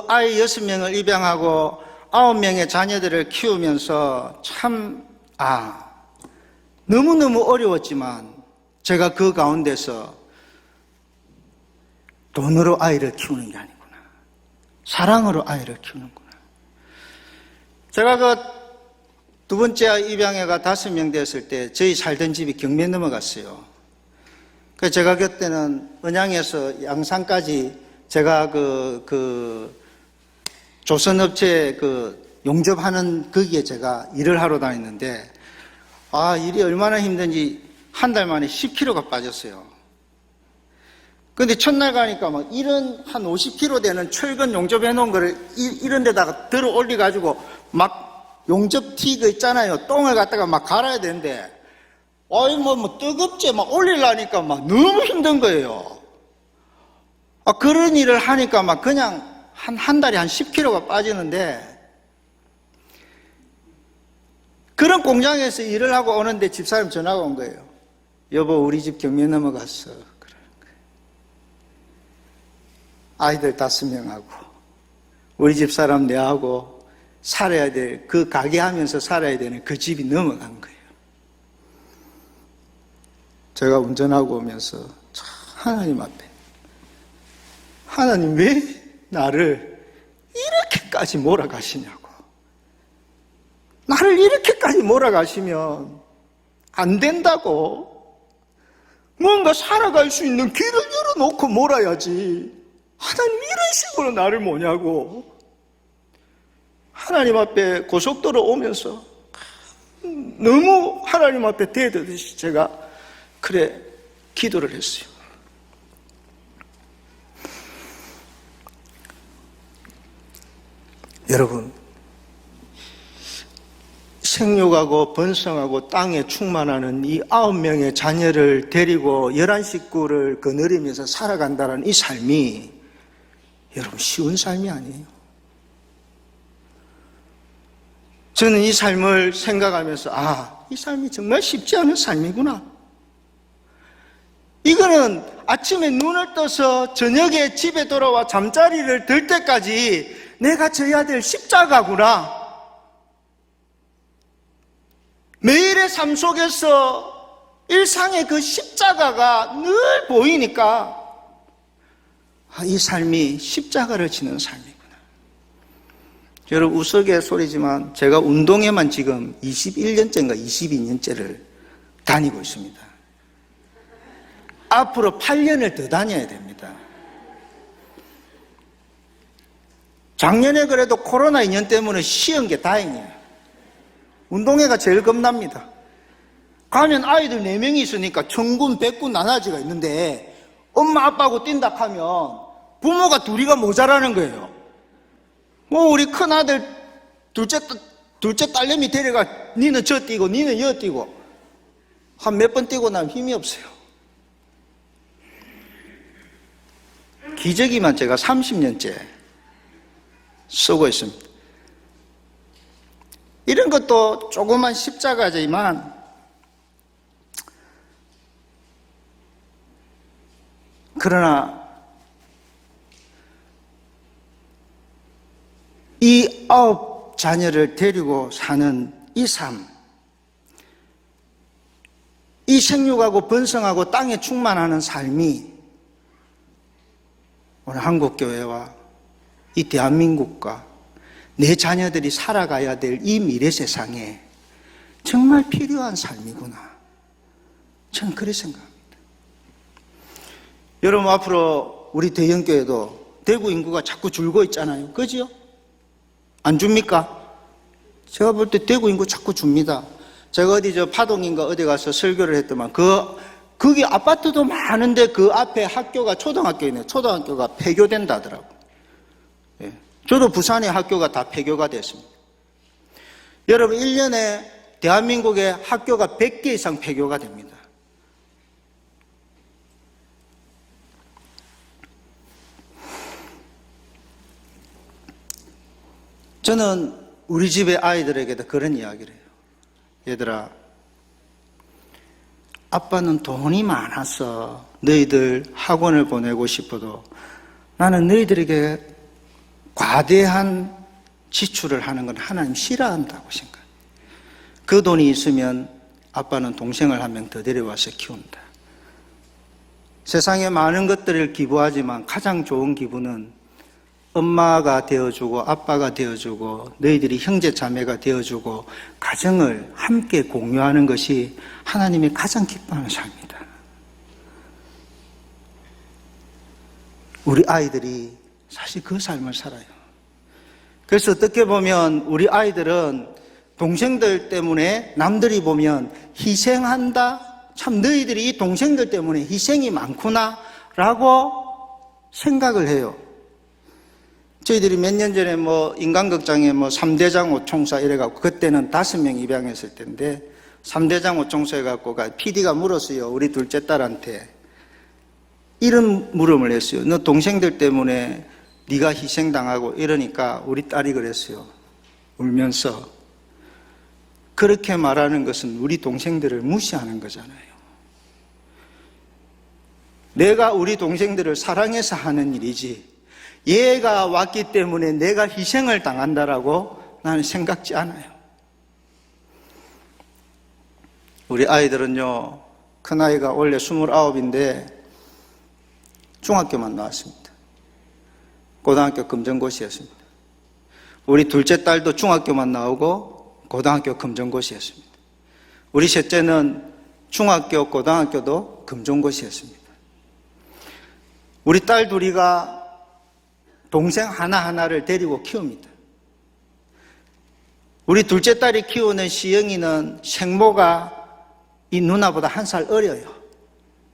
아이 6명을 입양하고 9명의 자녀들을 키우면서 참 너무너무 어려웠지만 제가 그 가운데서 돈으로 아이를 키우는 게 아니구나, 사랑으로 아이를 키우는구나. 제가 두 번째 아이 입양애가 5명 됐을 때 저희 살던 집이 경매 넘어갔어요. 그래서 제가 그때는 은양에서 양산까지 제가 조선업체 용접하는 거기에 제가 일을 하러 다녔는데 일이 얼마나 힘든지 한 달 만에 10kg가 빠졌어요. 근데 첫날 가니까 막 이런 한 50kg 되는 철근 용접해 놓은 거를 이런 데다가 들어 올려가지고 막 용접티 그 있잖아요. 똥을 갖다가 막 갈아야 되는데, 어이, 뭐 뜨겁지? 막 올리려니까 막 너무 힘든 거예요. 그런 일을 하니까 막 그냥 한 달에 한 10kg가 빠지는데, 그런 공장에서 일을 하고 오는데 집사람 전화가 온 거예요. 여보, 우리 집 경매 넘어갔어. 아이들 5명하고 우리 집 사람 내하고 살아야 될, 그 가게 하면서 살아야 되는 그 집이 넘어간 거예요. 제가 운전하고 오면서 참 하나님 앞에, 하나님 왜 나를 이렇게까지 몰아가시냐고. 나를 이렇게까지 몰아가시면 안 된다고. 뭔가 살아갈 수 있는 길을 열어놓고 몰아야지. 하나님 이런 식으로 나를 뭐냐고. 하나님 앞에 고속도로 오면서 너무 하나님 앞에 대듯이 제가 그래 기도를 했어요. 여러분, 생육하고 번성하고 땅에 충만하는 이 9명의 자녀를 데리고 11식구를 거느리면서 살아간다는 이 삶이 여러분 쉬운 삶이 아니에요. 저는 이 삶을 생각하면서 이 삶이 정말 쉽지 않은 삶이구나. 이거는 아침에 눈을 떠서 저녁에 집에 돌아와 잠자리를 들 때까지 내가 져야 될 십자가구나. 매일의 삶 속에서 일상의 그 십자가가 늘 보이니까 이 삶이 십자가를 지는 삶이구나. 여러분, 우스갯소리지만 제가 운동회만 지금 21년째인가 22년째를 다니고 있습니다. 앞으로 8년을 더 다녀야 됩니다. 작년에 그래도 코로나 2년 때문에 쉬운 게 다행이에요. 운동회가 제일 겁납니다. 가면 아이들 4명이 있으니까 천군, 백군, 나눠지가 있는데 엄마 아빠하고 뛴다 하면 부모가 둘이가 모자라는 거예요. 우리 큰아들 둘째 딸내미 데려가 니는 저 뛰고 니는 여 뛰고 한 몇 번 뛰고 나면 힘이 없어요. 기저귀만 제가 30년째 쓰고 있습니다. 이런 것도 조그만 십자가지만 그러나 이 9 자녀를 데리고 사는 이 삶, 이 생육하고 번성하고 땅에 충만하는 삶이 오늘 한국교회와 이 대한민국과 내 자녀들이 살아가야 될 이 미래 세상에 정말 필요한 삶이구나. 저는 그렇게 생각합니다. 여러분, 앞으로 우리 대형교회도 대구 인구가 자꾸 줄고 있잖아요. 그죠? 안 줍니까? 제가 볼 때 대구 인구 자꾸 줍니다. 제가 어디 파동인가 어디 가서 설교를 했더만 거기 아파트도 많은데 그 앞에 학교가 초등학교이네요. 초등학교가 폐교된다 하더라고요. 예. 저도 부산의 학교가 다 폐교가 됐습니다. 여러분, 1년에 대한민국의 학교가 100개 이상 폐교가 됩니다. 저는 우리 집의 아이들에게도 그런 이야기를 해요. 얘들아, 아빠는 돈이 많아서 너희들 학원을 보내고 싶어도 나는 너희들에게 과대한 지출을 하는 건 하나님 싫어한다고 생각해요. 그 돈이 있으면 아빠는 동생을 한 명 더 데려와서 키운다. 세상에 많은 것들을 기부하지만 가장 좋은 기부는 엄마가 되어주고 아빠가 되어주고 너희들이 형제 자매가 되어주고 가정을 함께 공유하는 것이 하나님이 가장 기뻐하는 삶이다. 우리 아이들이 사실 그 삶을 살아요. 그래서 어떻게 보면 우리 아이들은 동생들 때문에 남들이 보면 희생한다, 참 너희들이 이 동생들 때문에 희생이 많구나 라고 생각을 해요. 저희들이 몇 년 전에 인간극장에 3대장 5총사 이래갖고, 그때는 5명 입양했을 텐데, 3대장 5총사 해갖고, PD가 물었어요. 우리 둘째 딸한테. 이런 물음을 했어요. 너 동생들 때문에 네가 희생당하고 이러니까 우리 딸이 그랬어요. 울면서. 그렇게 말하는 것은 우리 동생들을 무시하는 거잖아요. 내가 우리 동생들을 사랑해서 하는 일이지, 얘가 왔기 때문에 내가 희생을 당한다라고 나는 생각지 않아요. 우리 아이들은요, 큰아이가 원래 29인데 중학교만 나왔습니다. 고등학교 검정고시였습니다. 우리 둘째 딸도 중학교만 나오고 고등학교 검정고시였습니다. 우리 셋째는 중학교, 고등학교도 검정고시였습니다. 우리 딸 둘이가 동생 하나하나를 데리고 키웁니다. 우리 둘째 딸이 키우는 시영이는 생모가 이 누나보다 1살 어려요.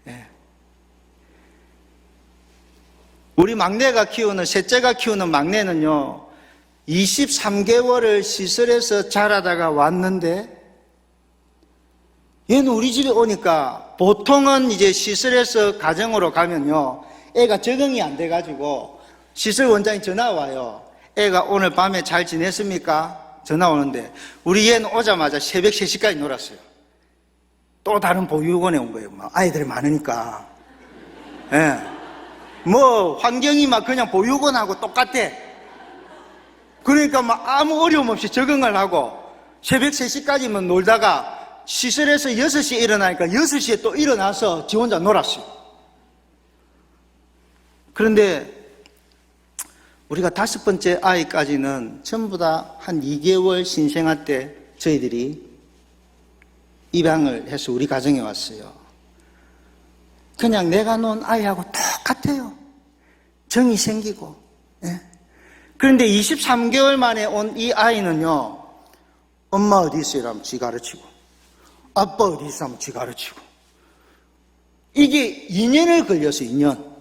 예. 우리 막내가 키우는, 셋째가 키우는 막내는요, 23개월을 시설해서 자라다가 왔는데, 얘는 우리 집에 오니까 보통은 이제 시설에서 가정으로 가면요, 애가 적응이 안 돼가지고 시설 원장이 전화 와요. 애가 오늘 밤에 잘 지냈습니까? 전화 오는데, 우리 얘는 오자마자 새벽 3시까지 놀았어요. 또 다른 보육원에 온 거예요. 아이들이 많으니까. 예. 환경이 그냥 보육원하고 똑같아. 그러니까 아무 어려움 없이 적응을 하고, 새벽 3시까지만 놀다가 시설에서 6시에 일어나니까 6시에 또 일어나서 지 혼자 놀았어요. 그런데 우리가 5번째 아이까지는 전부 다 한 2개월 신생아 때 저희들이 입양을 해서 우리 가정에 왔어요. 그냥 내가 놓은 아이하고 똑같아요. 정이 생기고. 예. 그런데 23개월 만에 온 이 아이는요, 엄마 어디 있어요? 이러면 지 가르치고, 아빠 어디 있어? 하면 지 가르치고. 이게 2년을 걸렸어요, 2년.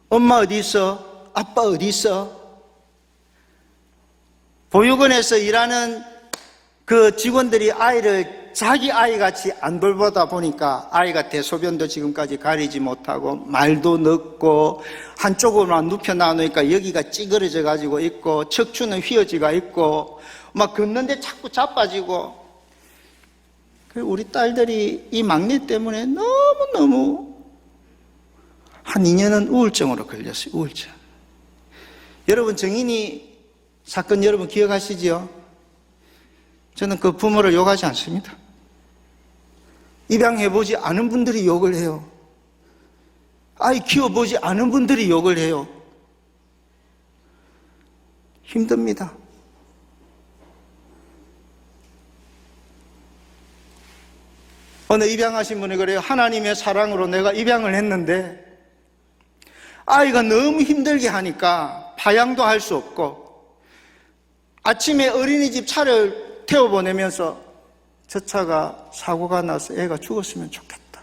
엄마 어디 있어? 아빠 어디 있어? 보육원에서 일하는 그 직원들이 아이를 자기 아이같이 안 돌보다 보니까 아이가 대소변도 지금까지 가리지 못하고 말도 늦고 한쪽으로만 눕혀 놔놓으니까 여기가 찌그러져 가지고 있고 척추는 휘어지가 있고 걷는데 자꾸 자빠지고. 우리 딸들이 이 막내 때문에 너무너무 한 2년은 우울증으로 걸렸어요. 우울증. 여러분, 정인이 사건 여러분 기억하시죠? 저는 그 부모를 욕하지 않습니다. 입양해보지 않은 분들이 욕을 해요. 아이 키워보지 않은 분들이 욕을 해요. 힘듭니다. 어느 입양하신 분이 그래요. 하나님의 사랑으로 내가 입양을 했는데 아이가 너무 힘들게 하니까 파양도 할 수 없고, 아침에 어린이집 차를 태워보내면서 저 차가 사고가 나서 애가 죽었으면 좋겠다.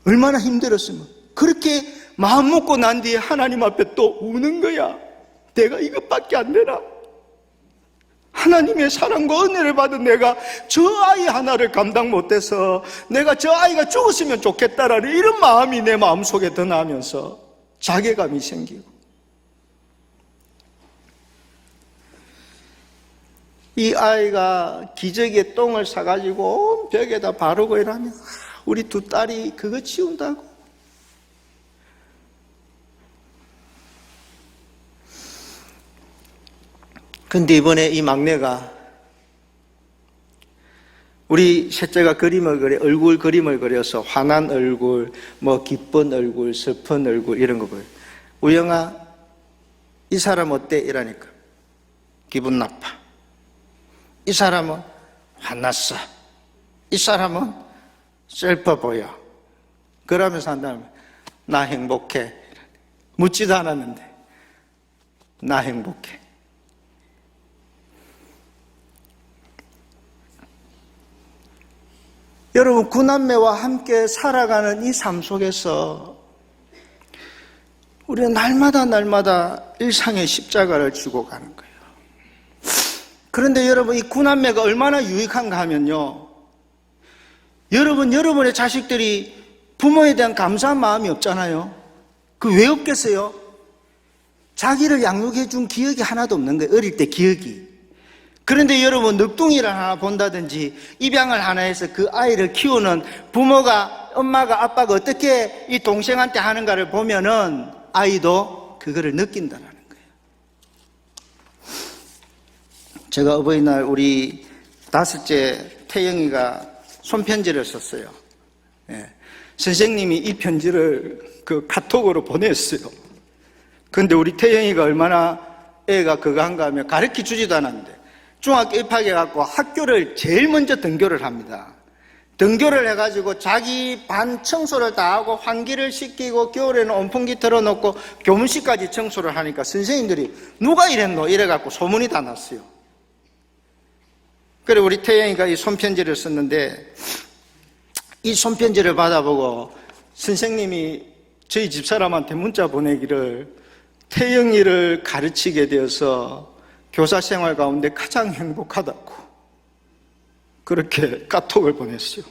얼마나 힘들었으면. 그렇게 마음 먹고 난 뒤에 하나님 앞에 또 우는 거야. 내가 이것밖에 안 되나? 하나님의 사랑과 은혜를 받은 내가 저 아이 하나를 감당 못해서 내가 저 아이가 죽었으면 좋겠다라는 이런 마음이 내 마음속에 드나면서 자괴감이 생기고, 이 아이가 기저귀에 똥을 싸가지고 온 벽에다 바르고 이러면 우리 두 딸이 그거 치운다고. 근데 이번에 이 막내가, 우리 셋째가 그림을 그려, 얼굴 그림을 그려서 화난 얼굴, 기쁜 얼굴, 슬픈 얼굴 이런 거 보여요. 우영아, 이 사람 어때? 이러니까 기분 나빠. 이 사람은 화났어. 이 사람은 슬퍼 보여. 그러면서 한다면 나 행복해. 묻지도 않았는데 나 행복해. 여러분, 구남매와 함께 살아가는 이 삶 속에서 우리는 날마다 일상의 십자가를 지고 가는 거예요. 그런데 여러분, 이 구남매가 얼마나 유익한가 하면요, 여러분의 자식들이 부모에 대한 감사한 마음이 없잖아요. 그 왜 없겠어요? 자기를 양육해 준 기억이 하나도 없는 거예요. 어릴 때 기억이. 그런데 여러분, 늑둥이를 하나 본다든지 입양을 하나 해서 그 아이를 키우는 부모가, 엄마가, 아빠가 어떻게 이 동생한테 하는가를 보면은 아이도 그거를 느낀다는 거예요. 제가 어버이날 우리 5째 태영이가 손편지를 썼어요. 예. 선생님이 이 편지를 그 카톡으로 보냈어요. 근데 우리 태영이가 얼마나 애가 그거 한가 하면 가르쳐 주지도 않았는데 중학교 입학해갖고 학교를 제일 먼저 등교를 합니다. 등교를 해가지고 자기 반 청소를 다 하고 환기를 시키고 겨울에는 온풍기 틀어놓고 교문실까지 청소를 하니까 선생님들이 누가 이랬노? 이래갖고 소문이 다 났어요. 그래 우리 태영이가 이 손편지를 썼는데 이 손편지를 받아보고 선생님이 저희 집사람한테 문자 보내기를 태영이를 가르치게 되어서 교사 생활 가운데 가장 행복하다고 그렇게 카톡을 보냈어요.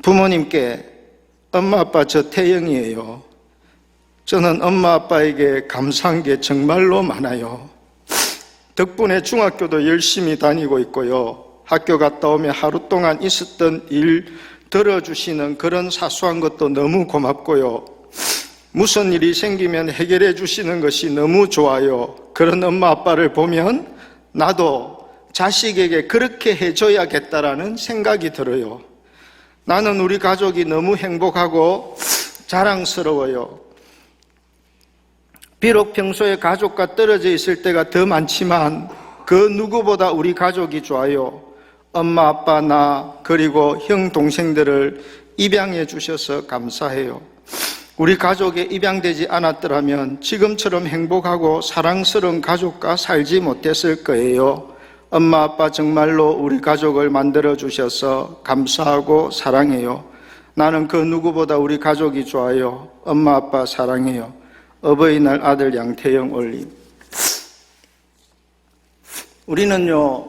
부모님께 엄마 아빠 저 태영이에요. 저는 엄마 아빠에게 감사한 게 정말로 많아요. 덕분에 중학교도 열심히 다니고 있고요. 학교 갔다 오면 하루 동안 있었던 일 들어주시는 그런 사소한 것도 너무 고맙고요. 무슨 일이 생기면 해결해 주시는 것이 너무 좋아요. 그런 엄마 아빠를 보면 나도 자식에게 그렇게 해줘야겠다라는 생각이 들어요. 나는 우리 가족이 너무 행복하고 자랑스러워요. 비록 평소에 가족과 떨어져 있을 때가 더 많지만 그 누구보다 우리 가족이 좋아요. 엄마, 아빠, 나 그리고 형, 동생들을 입양해 주셔서 감사해요. 우리 가족에 입양되지 않았더라면 지금처럼 행복하고 사랑스러운 가족과 살지 못했을 거예요. 엄마, 아빠 정말로 우리 가족을 만들어 주셔서 감사하고 사랑해요. 나는 그 누구보다 우리 가족이 좋아요. 엄마, 아빠 사랑해요. 어버이날 아들 양태영 올림. 우리는요,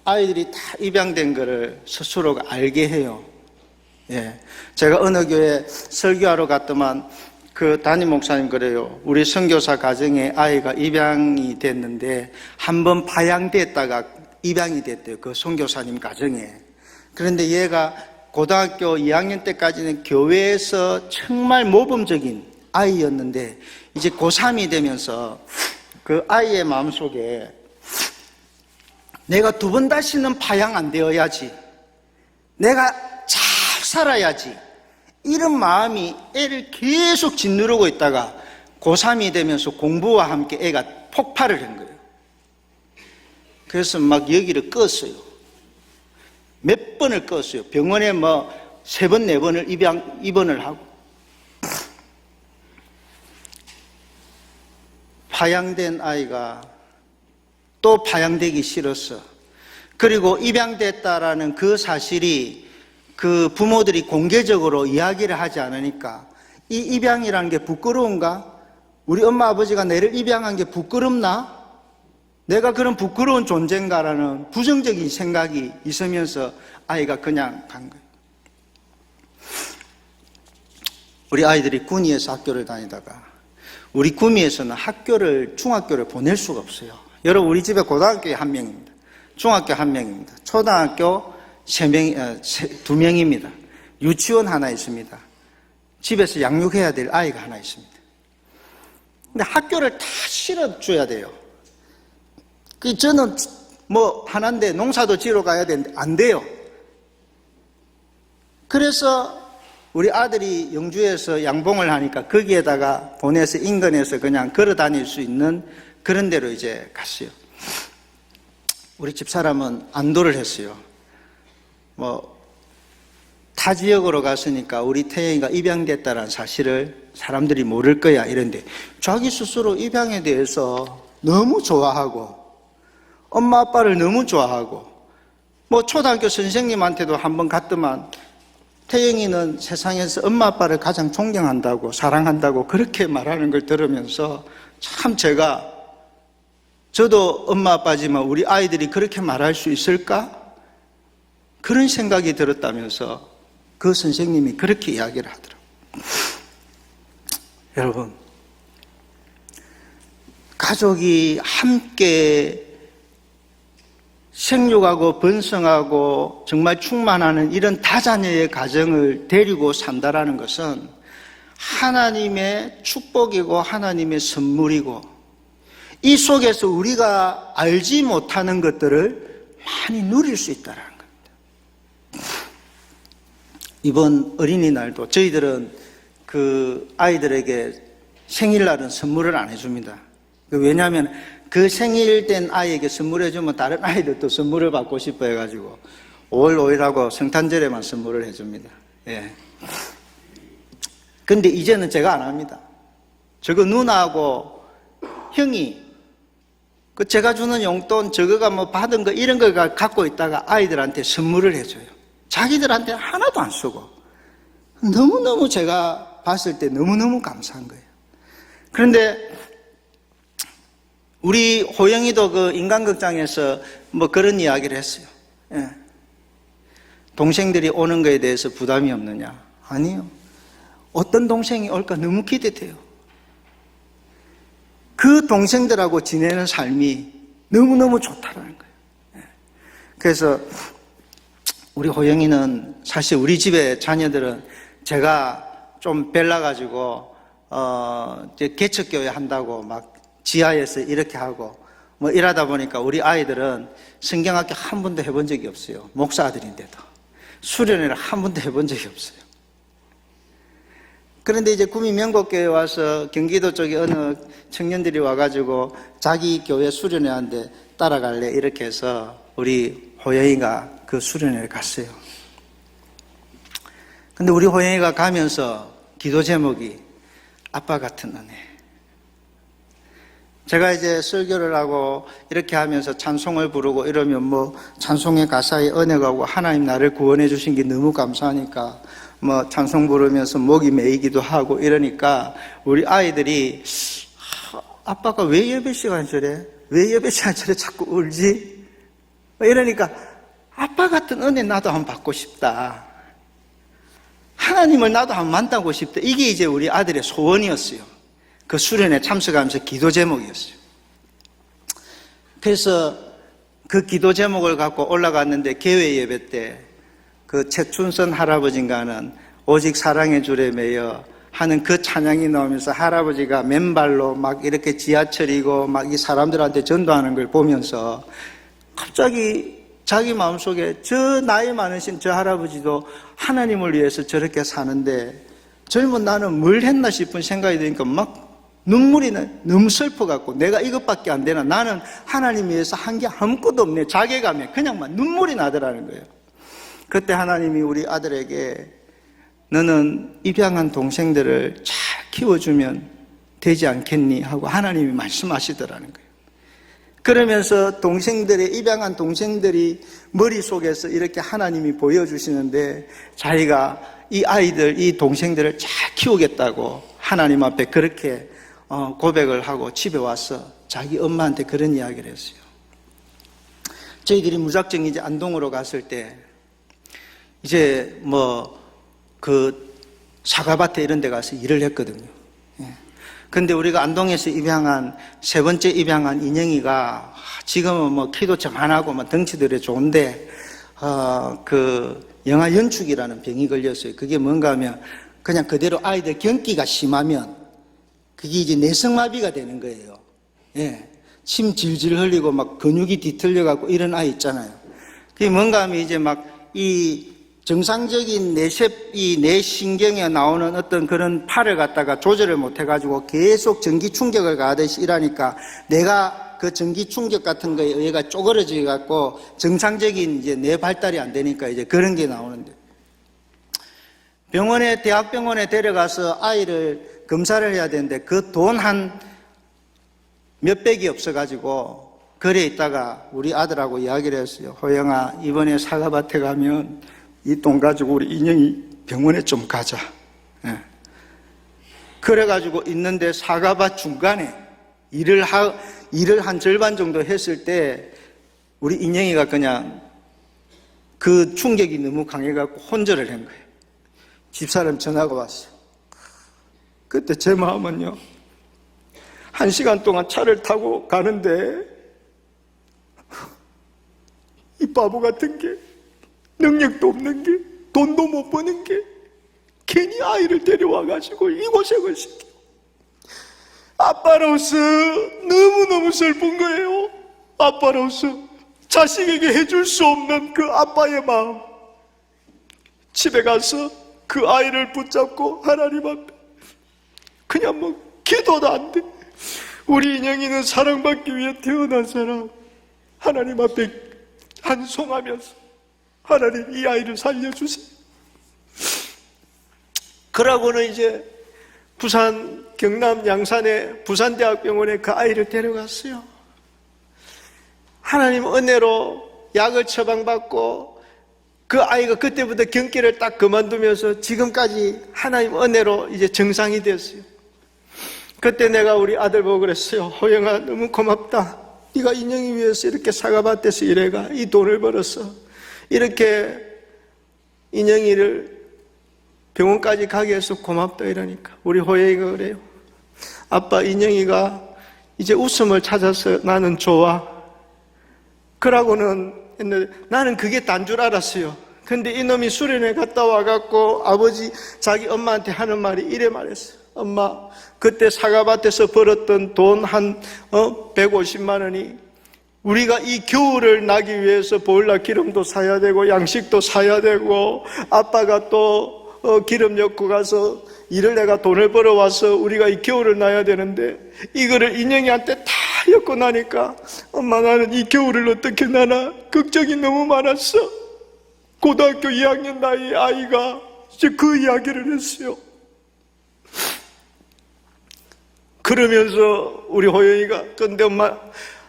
아이들이 다 입양된 거를 스스로가 알게 해요. 예. 제가 어느 교회 설교하러 갔더만 그 담임 목사님 그래요. 우리 선교사 가정에 아이가 입양이 됐는데 한번 파양됐다가 입양이 됐대요. 그 선교사님 가정에. 그런데 얘가 고등학교 2학년 때까지는 교회에서 정말 모범적인 아이였는데 이제 고3이 되면서 그 아이의 마음속에 내가 두 번 다시는 파양 안 되어야지. 내가 잘 살아야지. 이런 마음이 애를 계속 짓누르고 있다가 고3이 되면서 공부와 함께 애가 폭발을 한 거예요. 그래서 막 여기를 껐어요. 몇 번을 껐어요. 병원에 뭐 3번, 4번을 입원을 하고. 파양된 아이가 또 파양되기 싫었어. 그리고 입양됐다라는 그 사실이 그 부모들이 공개적으로 이야기를 하지 않으니까 이 입양이라는 게 부끄러운가? 우리 엄마 아버지가 나를 입양한 게 부끄럽나? 내가 그런 부끄러운 존재인가라는 부정적인 생각이 있으면서 아이가 그냥 간 거예요. 우리 아이들이 군위에서 학교를 다니다가 우리 구미에서는 중학교를 보낼 수가 없어요. 여러분, 우리 집에 고등학교에 1명입니다. 중학교 1명입니다. 초등학교 2명입니다. 유치원 하나 있습니다. 집에서 양육해야 될 아이가 하나 있습니다. 근데 학교를 다 실어줘야 돼요. 저는 뭐 하나인데 농사도 지러 가야 되는데 안 돼요. 그래서 우리 아들이 영주에서 양봉을 하니까 거기에다가 보내서 인근에서 그냥 걸어 다닐 수 있는 그런 데로 이제 갔어요. 우리 집사람은 안도를 했어요. 타 지역으로 갔으니까 우리 태영이가 입양됐다는 사실을 사람들이 모를 거야 이런데 자기 스스로 입양에 대해서 너무 좋아하고 엄마 아빠를 너무 좋아하고 초등학교 선생님한테도 한번 갔더만 태영이는 세상에서 엄마 아빠를 가장 존경한다고 사랑한다고 그렇게 말하는 걸 들으면서 참 저도 엄마 아빠지만 우리 아이들이 그렇게 말할 수 있을까? 그런 생각이 들었다면서 그 선생님이 그렇게 이야기를 하더라고요. 여러분, 가족이 함께 생육하고 번성하고 정말 충만하는 이런 다자녀의 가정을 데리고 산다라는 것은 하나님의 축복이고 하나님의 선물이고 이 속에서 우리가 알지 못하는 것들을 많이 누릴 수 있다는 겁니다. 이번 어린이날도 저희들은 그 아이들에게 생일날은 선물을 안 해줍니다. 왜냐하면 그 생일된 아이에게 선물해주면 다른 아이들도 선물을 받고 싶어 해가지고 5월 5일하고 성탄절에만 선물을 해줍니다. 예. 근데 이제는 제가 안 합니다. 저거 누나하고 형이 그 제가 주는 용돈 저거가 뭐 받은 거 이런 걸 갖고 있다가 아이들한테 선물을 해줘요. 자기들한테 하나도 안 쓰고 너무너무 제가 봤을 때 너무너무 감사한 거예요. 그런데 우리 호영이도 그 인간극장에서 뭐 그런 이야기를 했어요. 예. 동생들이 오는 거에 대해서 부담이 없느냐? 아니요. 어떤 동생이 올까 너무 기대돼요. 그 동생들하고 지내는 삶이 너무너무 좋다라는 거예요. 예. 그래서 우리 호영이는 사실 우리 집의 자녀들은 제가 좀 벨라가지고 이제 개척교회 한다고 막 지하에서 이렇게 하고 뭐 이러다 보니까 우리 아이들은 성경학교 한 번도 해본 적이 없어요. 목사 아들인데도 수련회를 한 번도 해본 적이 없어요. 그런데 이제 구미 명곡교회 와서 경기도 쪽에 어느 청년들이 와가지고 자기 교회 수련회 한데 따라갈래 이렇게 해서 우리 호영이가 그 수련회를 갔어요. 근데 우리 호영이가 가면서 기도 제목이 아빠 같은 은혜. 제가 이제 설교를 하고 이렇게 하면서 찬송을 부르고 이러면 뭐 찬송의 가사에 은혜가 오고 하나님 나를 구원해 주신 게 너무 감사하니까 뭐 찬송 부르면서 목이 메이기도 하고 이러니까 우리 아이들이 아빠가 왜 예배 시간 저래? 왜 예배 시간 저래 자꾸 울지? 이러니까 아빠 같은 은혜 나도 한번 받고 싶다. 하나님을 나도 한번 만나고 싶다. 이게 이제 우리 아들의 소원이었어요. 그 수련회 참석하면서 기도 제목이었어요. 그래서 그 기도 제목을 갖고 올라갔는데 개회 예배 때 그 최춘선 할아버지인가는 오직 사랑의 줄에 매여 하는 그 찬양이 나오면서 할아버지가 맨발로 막 이렇게 지하철이고 막 이 사람들한테 전도하는 걸 보면서 갑자기 자기 마음속에 저 나이 많으신 저 할아버지도 하나님을 위해서 저렇게 사는데 젊은 나는 뭘 했나 싶은 생각이 드니까 막 눈물이 너무 슬퍼갖고 내가 이것밖에 안 되나? 나는 하나님 위해서 한 게 아무것도 없네. 자괴감에 그냥 막 눈물이 나더라는 거예요. 그때 하나님이 우리 아들에게 너는 입양한 동생들을 잘 키워주면 되지 않겠니? 하고 하나님이 말씀하시더라는 거예요. 그러면서 입양한 동생들이 머릿속에서 이렇게 하나님이 보여주시는데 자기가 이 아이들, 이 동생들을 잘 키우겠다고 하나님 앞에 그렇게 고백을 하고 집에 와서 자기 엄마한테 그런 이야기를 했어요. 저희들이 무작정 이제 안동으로 갔을 때 이제 뭐 그 사과밭에 이런 데 가서 일을 했거든요. 근데 우리가 안동에서 세 번째 입양한 인영이가 지금은 뭐 키도 저만하고 뭐 덩치도 이래 좋은데 그 영아 연축이라는 병이 걸렸어요. 그게 뭔가 하면 그냥 그대로 아이들 경기가 심하면 그게 이제 내성마비가 되는 거예요. 예. 침 질질 흘리고 막 근육이 뒤틀려 갖고 이런 아이 있잖아요. 그게 뭔가 하면 이제 막 이 정상적인 내 신경에 나오는 어떤 그런 팔을 갖다가 조절을 못 해가지고 계속 전기 충격을 가하듯이 이러니까 내가 그 전기 충격 같은 거에 의해가 쪼그러져 갖고 정상적인 이제 내 발달이 안 되니까 이제 그런 게 나오는데 대학병원에 데려가서 아이를 검사를 해야 되는데 그 돈 한 몇백이 없어가지고 거리에 있다가 우리 아들하고 이야기를 했어요. 호영아, 이번에 사과밭에 가면 이 돈 가지고 우리 인형이 병원에 좀 가자. 예. 그래가지고 있는데 사과밭 중간에 일을 한 절반 정도 했을 때 우리 인영이가 그냥 그 충격이 너무 강해갖고 혼절을 한 거예요. 집사람 전화가 왔어요. 그때 제 마음은요, 1시간 동안 차를 타고 가는데 이 바보 같은 게, 능력도 없는 게, 돈도 못 버는 게 괜히 아이를 데려와가지고 이 고생을 시켜. 아빠로서 너무너무 슬픈 거예요. 아빠로서 자식에게 해줄 수 없는 그 아빠의 마음. 집에 가서 그 아이를 붙잡고 하나님 앞에 그냥 뭐 기도도 안 돼. 우리 인영이는 사랑받기 위해 태어난 사람. 하나님 앞에 한송하면서 하나님 이 아이를 살려주세요. 그러고는 이제 부산 경남 양산의 부산대학병원에 그 아이를 데려갔어요. 하나님 은혜로 약을 처방받고 그 아이가 그때부터 경기를 딱 그만두면서 지금까지 하나님 은혜로 이제 정상이 됐어요. 그때 내가 우리 아들 보고 그랬어요. 호영아, 너무 고맙다. 네가 인영이 위해서 이렇게 사과밭에서 일해가 이 돈을 벌었어. 이렇게 인영이를 병원까지 가게 해서 고맙다 이러니까 우리 호영이가 그래요. 아빠, 인영이가 이제 웃음을 찾아서 나는 좋아. 그러고는 했는데 나는 그게 단 줄 알았어요. 근데 이놈이 수련회 갔다 와갖고 아버지 자기 엄마한테 하는 말이 이래 말했어요. 엄마, 그때 사과밭에서 벌었던 돈 한 150만 원이 우리가 이 겨울을 나기 위해서 보일러 기름도 사야 되고 양식도 사야 되고 아빠가 또 기름 넣고 가서 일을 내가 돈을 벌어와서 우리가 이 겨울을 나야 되는데 이거를 인영이한테 다 엮고 나니까 엄마, 나는 이 겨울을 어떻게 나나 걱정이 너무 많았어. 고등학교 2학년 나이 아이가 이제 그 이야기를 했어요. 그러면서 우리 호영이가, 근데 엄마,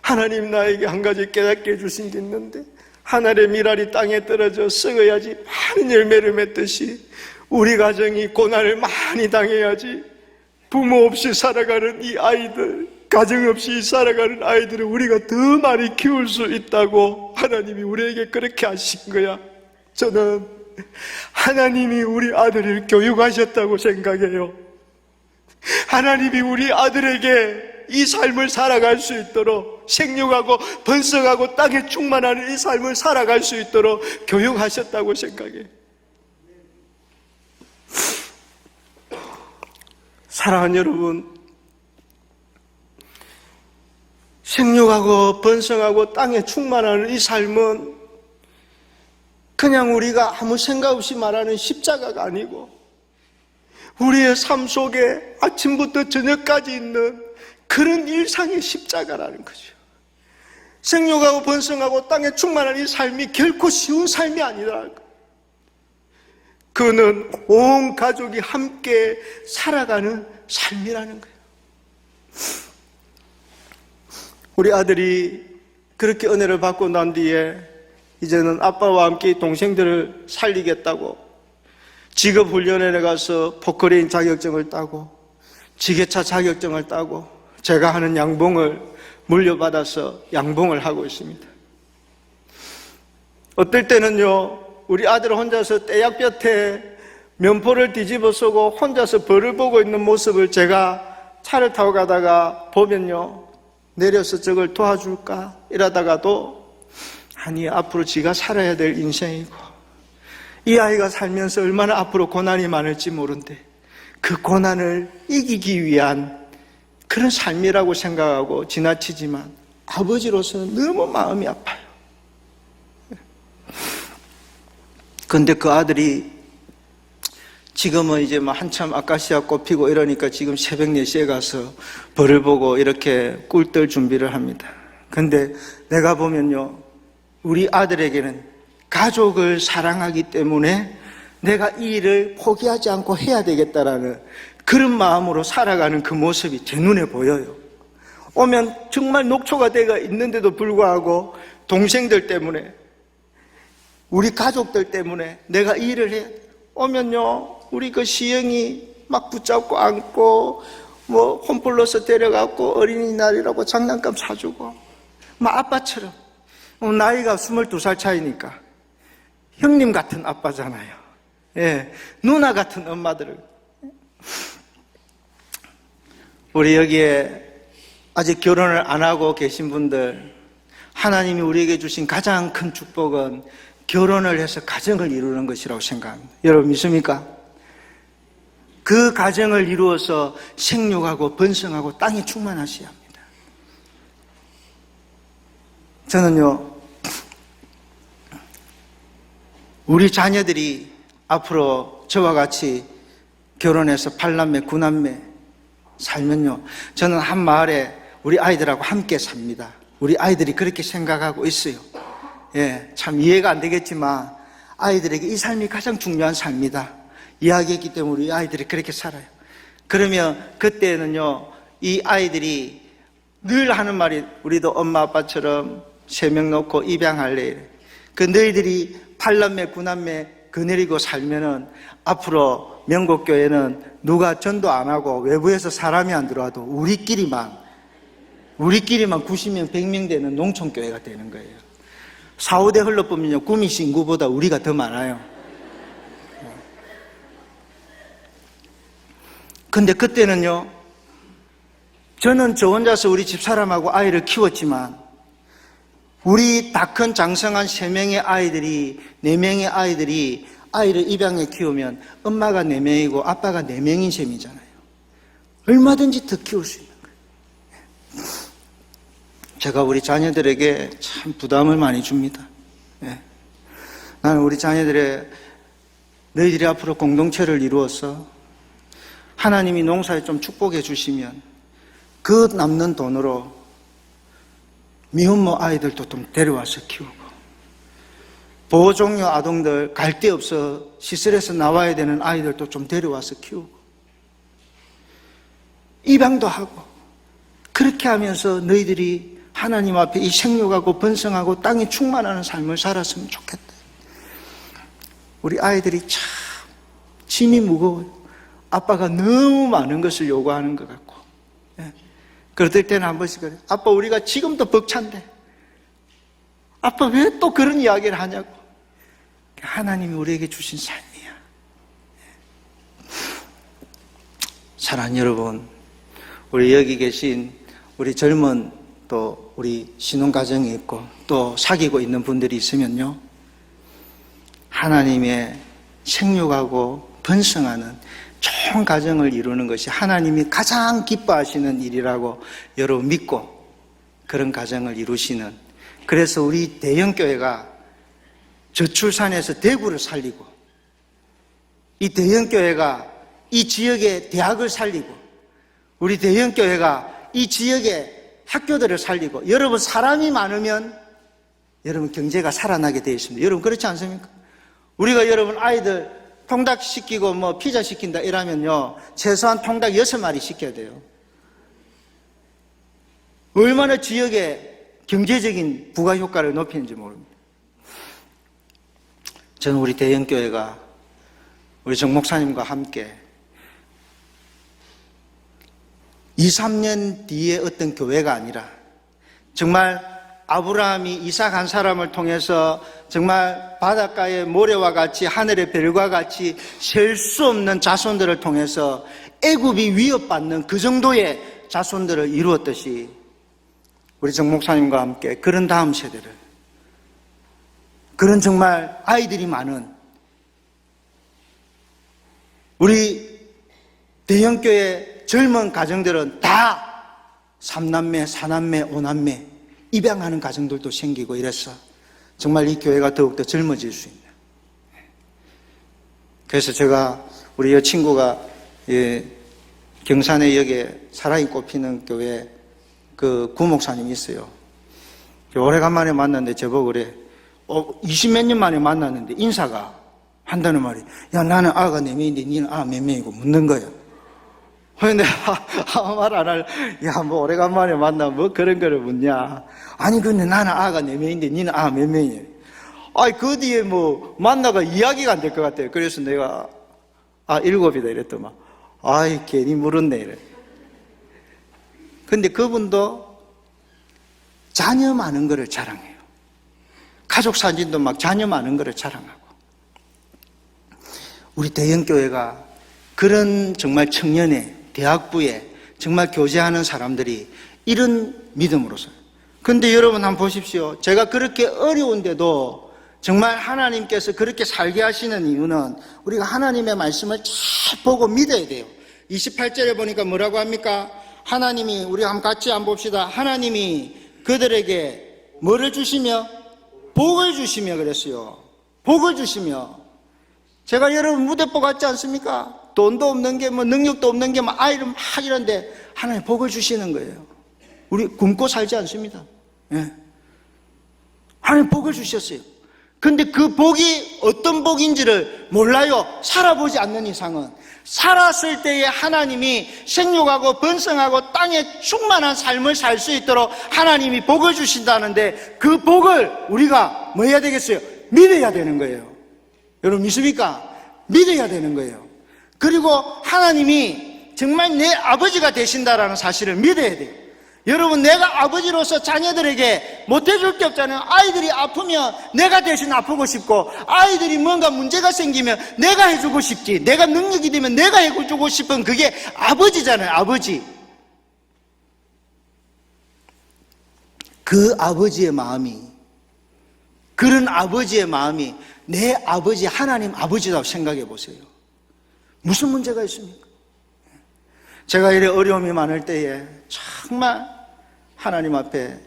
하나님 나에게 한 가지 깨닫게 해주신 게 있는데 하늘의 미랄이 땅에 떨어져 썩어야지 많은 열매를 맺듯이 우리 가정이 고난을 많이 당해야지 부모 없이 살아가는 이 아이들, 가정 없이 살아가는 아이들을 우리가 더 많이 키울 수 있다고 하나님이 우리에게 그렇게 하신 거야. 저는 하나님이 우리 아들을 교육하셨다고 생각해요. 하나님이 우리 아들에게 이 삶을 살아갈 수 있도록 생육하고 번성하고 땅에 충만하는 이 삶을 살아갈 수 있도록 교육하셨다고 생각해요. 사랑하는 여러분, 생육하고 번성하고 땅에 충만하는 이 삶은 그냥 우리가 아무 생각 없이 말하는 십자가가 아니고 우리의 삶 속에 아침부터 저녁까지 있는 그런 일상의 십자가라는 거죠. 생육하고 번성하고 땅에 충만한 이 삶이 결코 쉬운 삶이 아니라는 거예요. 그는 온 가족이 함께 살아가는 삶이라는 거예요. 우리 아들이 그렇게 은혜를 받고 난 뒤에 이제는 아빠와 함께 동생들을 살리겠다고 직업훈련에 가서 포크레인 자격증을 따고 지게차 자격증을 따고 제가 하는 양봉을 물려받아서 양봉을 하고 있습니다. 어떨 때는요, 우리 아들 혼자서 떼약볕에 면포를 뒤집어 쓰고 혼자서 벌을 보고 있는 모습을 제가 차를 타고 가다가 보면요, 내려서 저걸 도와줄까 이러다가도 아니, 앞으로 지가 살아야 될 인생이고 이 아이가 살면서 얼마나 앞으로 고난이 많을지 모른대. 그 고난을 이기기 위한 그런 삶이라고 생각하고 지나치지만 아버지로서는 너무 마음이 아파요. 그런데 그 아들이 지금은 이제 막 한참 아카시아 꽃 피고 이러니까 지금 새벽 4시에 가서 벌을 보고 이렇게 꿀떨 준비를 합니다. 근데 내가 보면요, 우리 아들에게는 가족을 사랑하기 때문에 내가 이 일을 포기하지 않고 해야 되겠다라는 그런 마음으로 살아가는 그 모습이 제 눈에 보여요. 오면 정말 녹초가 되어 있는데도 불구하고 동생들 때문에, 우리 가족들 때문에 내가 이 일을 해. 오면요, 우리 그 시영이 막 붙잡고 안고, 뭐, 홈플러스 데려가고, 어린이날이라고 장난감 사주고, 막 아빠처럼. 나이가 22살 차이니까. 형님 같은 아빠잖아요. 예, 누나 같은 엄마들을. 우리 여기에 아직 결혼을 안 하고 계신 분들, 하나님이 우리에게 주신 가장 큰 축복은 결혼을 해서 가정을 이루는 것이라고 생각합니다. 여러분 믿습니까? 그 가정을 이루어서 생육하고 번성하고 땅이 충만하셔야 합니다. 저는요, 우리 자녀들이 앞으로 저와 같이 결혼해서 8남매, 9남매 살면요, 저는 한 마을에 우리 아이들하고 함께 삽니다. 우리 아이들이 그렇게 생각하고 있어요. 예, 참 이해가 안 되겠지만 아이들에게 이 삶이 가장 중요한 삶이다 이야기했기 때문에 우리 아이들이 그렇게 살아요. 그러면 그때는요, 이 아이들이 늘 하는 말이, 우리도 엄마 아빠처럼 3명 놓고 입양할래 이래. 그 너희들이 8남매 9남매 거느리고 살면은 앞으로 명곡교회는 누가 전도 안 하고 외부에서 사람이 안 들어와도 우리끼리만 90명 100명 되는 농촌교회가 되는 거예요. 4, 5대 흘러보면요, 구미시 인구보다 우리가 더 많아요. 근데 그때는요, 저는 저 혼자서 우리 집사람하고 아이를 키웠지만 우리 다 큰 장성한 3명의 아이들이, 4명의 아이들이 아이를 입양해 키우면 엄마가 4명이고 아빠가 4명인 셈이잖아요. 얼마든지 더 키울 수 있는 거예요. 제가 우리 자녀들에게 참 부담을 많이 줍니다. 나는 우리 자녀들의, 너희들이 앞으로 공동체를 이루어서 하나님이 농사에 좀 축복해 주시면 그 남는 돈으로 미혼모 아이들도 좀 데려와서 키우고, 보호종료 아동들 갈 데 없어 시설에서 나와야 되는 아이들도 좀 데려와서 키우고, 입양도 하고, 그렇게 하면서 너희들이 하나님 앞에 이 생육하고 번성하고 땅이 충만하는 삶을 살았으면 좋겠다. 우리 아이들이 참 짐이 무거워요. 아빠가 너무 많은 것을 요구하는 것 같고, 그럴 때는 한 번씩 그래요. 아빠, 우리가 지금도 벅찬데 아빠 왜 또 그런 이야기를 하냐고. 하나님이 우리에게 주신 삶이야. 사랑하는 여러분, 우리 여기 계신 우리 젊은 또 우리 신혼가정이 있고 또 사귀고 있는 분들이 있으면요, 하나님의 생육하고 번성하는 좋은 가정을 이루는 것이 하나님이 가장 기뻐하시는 일이라고 여러분 믿고 그런 가정을 이루시는, 그래서 우리 대형교회가 저출산에서 대구를 살리고, 이 대형교회가 이 지역의 대학을 살리고, 우리 대형교회가 이 지역의 학교들을 살리고, 여러분 사람이 많으면 여러분 경제가 살아나게 되어 있습니다. 여러분 그렇지 않습니까? 우리가 여러분 아이들 통닭 시키고 뭐 피자 시킨다 이러면요, 최소한 통닭 6마리 시켜야 돼요. 얼마나 지역의 경제적인 부가 효과를 높이는지 모릅니다. 저는 우리 대형교회가 우리 정 목사님과 함께 2, 3년 뒤에 어떤 교회가 아니라 정말 아브라함이 이삭 한 사람을 통해서 정말 바닷가의 모래와 같이 하늘의 별과 같이 셀 수 없는 자손들을 통해서 애굽이 위협받는 그 정도의 자손들을 이루었듯이 우리 정 목사님과 함께 그런 다음 세대를, 그런 정말 아이들이 많은 우리 대형교회 젊은 가정들은 다 3남매, 4남매, 5남매 입양하는 가정들도 생기고 이래서 정말 이 교회가 더욱더 젊어질 수 있는. 그래서 제가 우리 여친구가 경산의 역에 사랑이 꼽히는 교회 그 구목사님이 있어요. 오래간만에 만났는데 저보고 그래, 20몇 년 만에 만났는데 인사가 한다는 말이, 야 나는 아가 4명인데 니는 아 몇 명이고 묻는 거야. 근데 아무 말 안 할, 야 뭐 오래간만에 만나 뭐 그런 거를 묻냐. 아니 근데 나는 아가 4명인데 니는 아 몇 명이야. 그 뒤에 뭐 만나가 이야기가 안 될 것 같아요. 그래서 내가 7이다 이랬더만 괜히 물었네 이래. 근데 그분도 자녀 많은 거를 자랑해요. 가족 사진도 막 자녀 많은 거를 자랑하고. 우리 대형교회가 그런 정말 청년의 대학부에 정말 교제하는 사람들이 이런 믿음으로서. 근데 여러분 한번 보십시오. 제가 그렇게 어려운데도 정말 하나님께서 그렇게 살게 하시는 이유는 우리가 하나님의 말씀을 잘 보고 믿어야 돼요. 28절에 보니까 뭐라고 합니까? 하나님이, 우리 한번 같이 한번 봅시다. 하나님이 그들에게 뭐를 주시며? 복을 주시며 그랬어요. 복을 주시며. 제가 여러분 무대뽀 같지 않습니까? 돈도 없는 게 뭐 능력도 없는 게 막 아이를 막 이런데 하나님 복을 주시는 거예요. 우리 굶고 살지 않습니다. 예. 하나님 복을 주셨어요. 근데 그 복이 어떤 복인지를 몰라요. 살아보지 않는 이상은. 살았을 때에 하나님이 생육하고 번성하고 땅에 충만한 삶을 살 수 있도록 하나님이 복을 주신다는데 그 복을 우리가 뭐 해야 되겠어요? 믿어야 되는 거예요. 여러분 믿습니까? 믿어야 되는 거예요. 그리고 하나님이 정말 내 아버지가 되신다라는 사실을 믿어야 돼요. 여러분 내가 아버지로서 자녀들에게 못해줄 게 없잖아요. 아이들이 아프면 내가 대신 아프고 싶고, 아이들이 뭔가 문제가 생기면 내가 해주고 싶지, 내가 능력이 되면 내가 해주고 싶은 그게 아버지잖아요. 아버지. 그 아버지의 마음이, 그런 아버지의 마음이 내 아버지 하나님 아버지라고 생각해 보세요. 무슨 문제가 있습니까? 제가 이래 어려움이 많을 때에 정말 하나님 앞에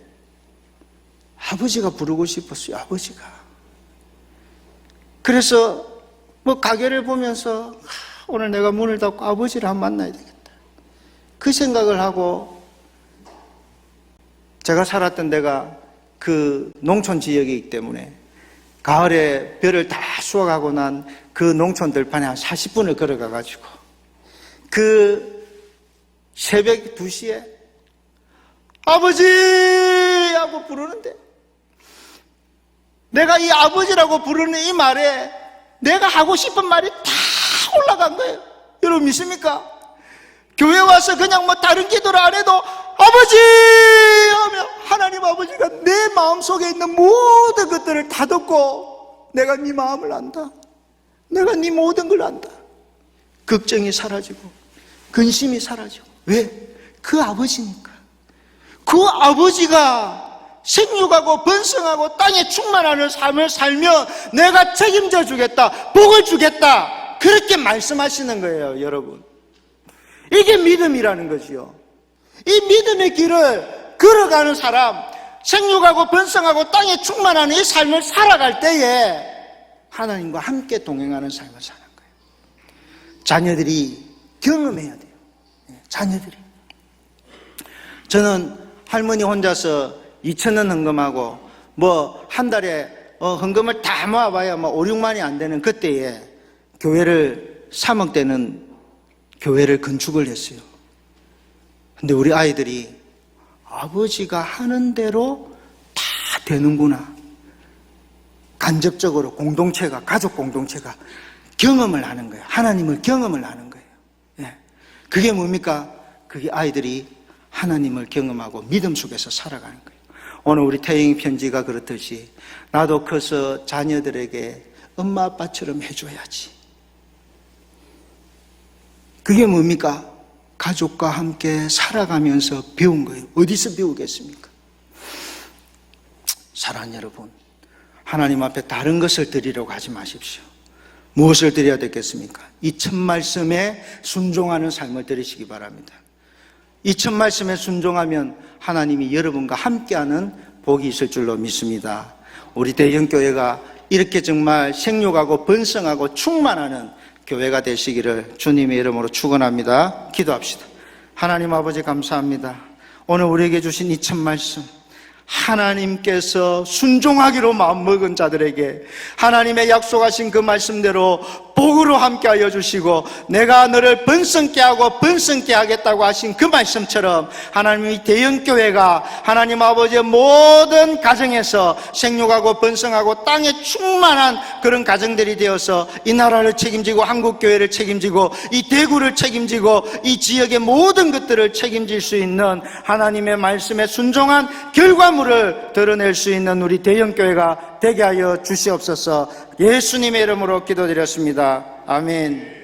아버지가 부르고 싶었어요. 아버지가. 그래서 뭐 가게를 보면서 오늘 내가 문을 닫고 아버지를 한번 만나야 되겠다, 그 생각을 하고, 제가 살았던 데가 그 농촌 지역이기 때문에 가을에 벼를 다 수확하고 난 그 농촌 들판에 한 40분을 걸어가 가지고 그 새벽 2시에 아버지 하고 부르는데, 내가 이 아버지라고 부르는 이 말에 내가 하고 싶은 말이 다 올라간 거예요. 여러분 믿습니까? 교회 와서 그냥 뭐 다른 기도를 안 해도 아버지 하면 하나님 아버지가 내 마음속에 있는 모든 것들을 다 듣고, 내가 네 마음을 안다, 내가 네 모든 걸 안다. 걱정이 사라지고 근심이 사라지고. 왜? 그 아버지니까. 그 아버지가 생육하고 번성하고 땅에 충만하는 삶을 살면 내가 책임져 주겠다, 복을 주겠다, 그렇게 말씀하시는 거예요. 여러분, 이게 믿음이라는 거지요. 이 믿음의 길을 걸어가는 사람, 생육하고 번성하고 땅에 충만하는 이 삶을 살아갈 때에 하나님과 함께 동행하는 삶을 사는 거예요. 자녀들이 경험해야 돼요. 자녀들이. 저는 할머니 혼자서 2,000원 헌금하고 뭐 한 달에 헌금을 다 모아봐야 뭐 5, 6만이 안 되는 그때에 교회를 3억 되는 교회를 건축을 했어요. 근데 우리 아이들이 아버지가 하는 대로 다 되는구나, 간접적으로 공동체가, 가족 공동체가 경험을 하는 거예요. 하나님을 경험을 하는 거예요. 예. 그게 뭡니까? 그게 아이들이 하나님을 경험하고 믿음 속에서 살아가는 거예요. 오늘 우리 태영이 편지가 그렇듯이 나도 커서 자녀들에게 엄마 아빠처럼 해줘야지. 그게 뭡니까? 가족과 함께 살아가면서 배운 거예요. 어디서 배우겠습니까? 사랑하는 여러분, 하나님 앞에 다른 것을 드리려고 하지 마십시오. 무엇을 드려야 되겠습니까? 이 첫 말씀에 순종하는 삶을 드리시기 바랍니다. 이 첫 말씀에 순종하면 하나님이 여러분과 함께하는 복이 있을 줄로 믿습니다. 우리 대형교회가 이렇게 정말 생육하고 번성하고 충만하는 교회가 되시기를 주님의 이름으로 축원합니다. 기도합시다. 하나님 아버지 감사합니다. 오늘 우리에게 주신 이 첫 말씀, 하나님께서 순종하기로 마음먹은 자들에게 하나님의 약속하신 그 말씀대로 복으로 함께하여 주시고 내가 너를 번성케 하고 번성케 하겠다고 하신 그 말씀처럼 하나님의 대형교회가 하나님 아버지의 모든 가정에서 생육하고 번성하고 땅에 충만한 그런 가정들이 되어서 이 나라를 책임지고 한국교회를 책임지고 이 대구를 책임지고 이 지역의 모든 것들을 책임질 수 있는 하나님의 말씀에 순종한 결과물을 드러낼 수 있는 우리 대형교회가 되게 하여 주시옵소서. 예수님의 이름으로 기도드렸습니다. 아멘.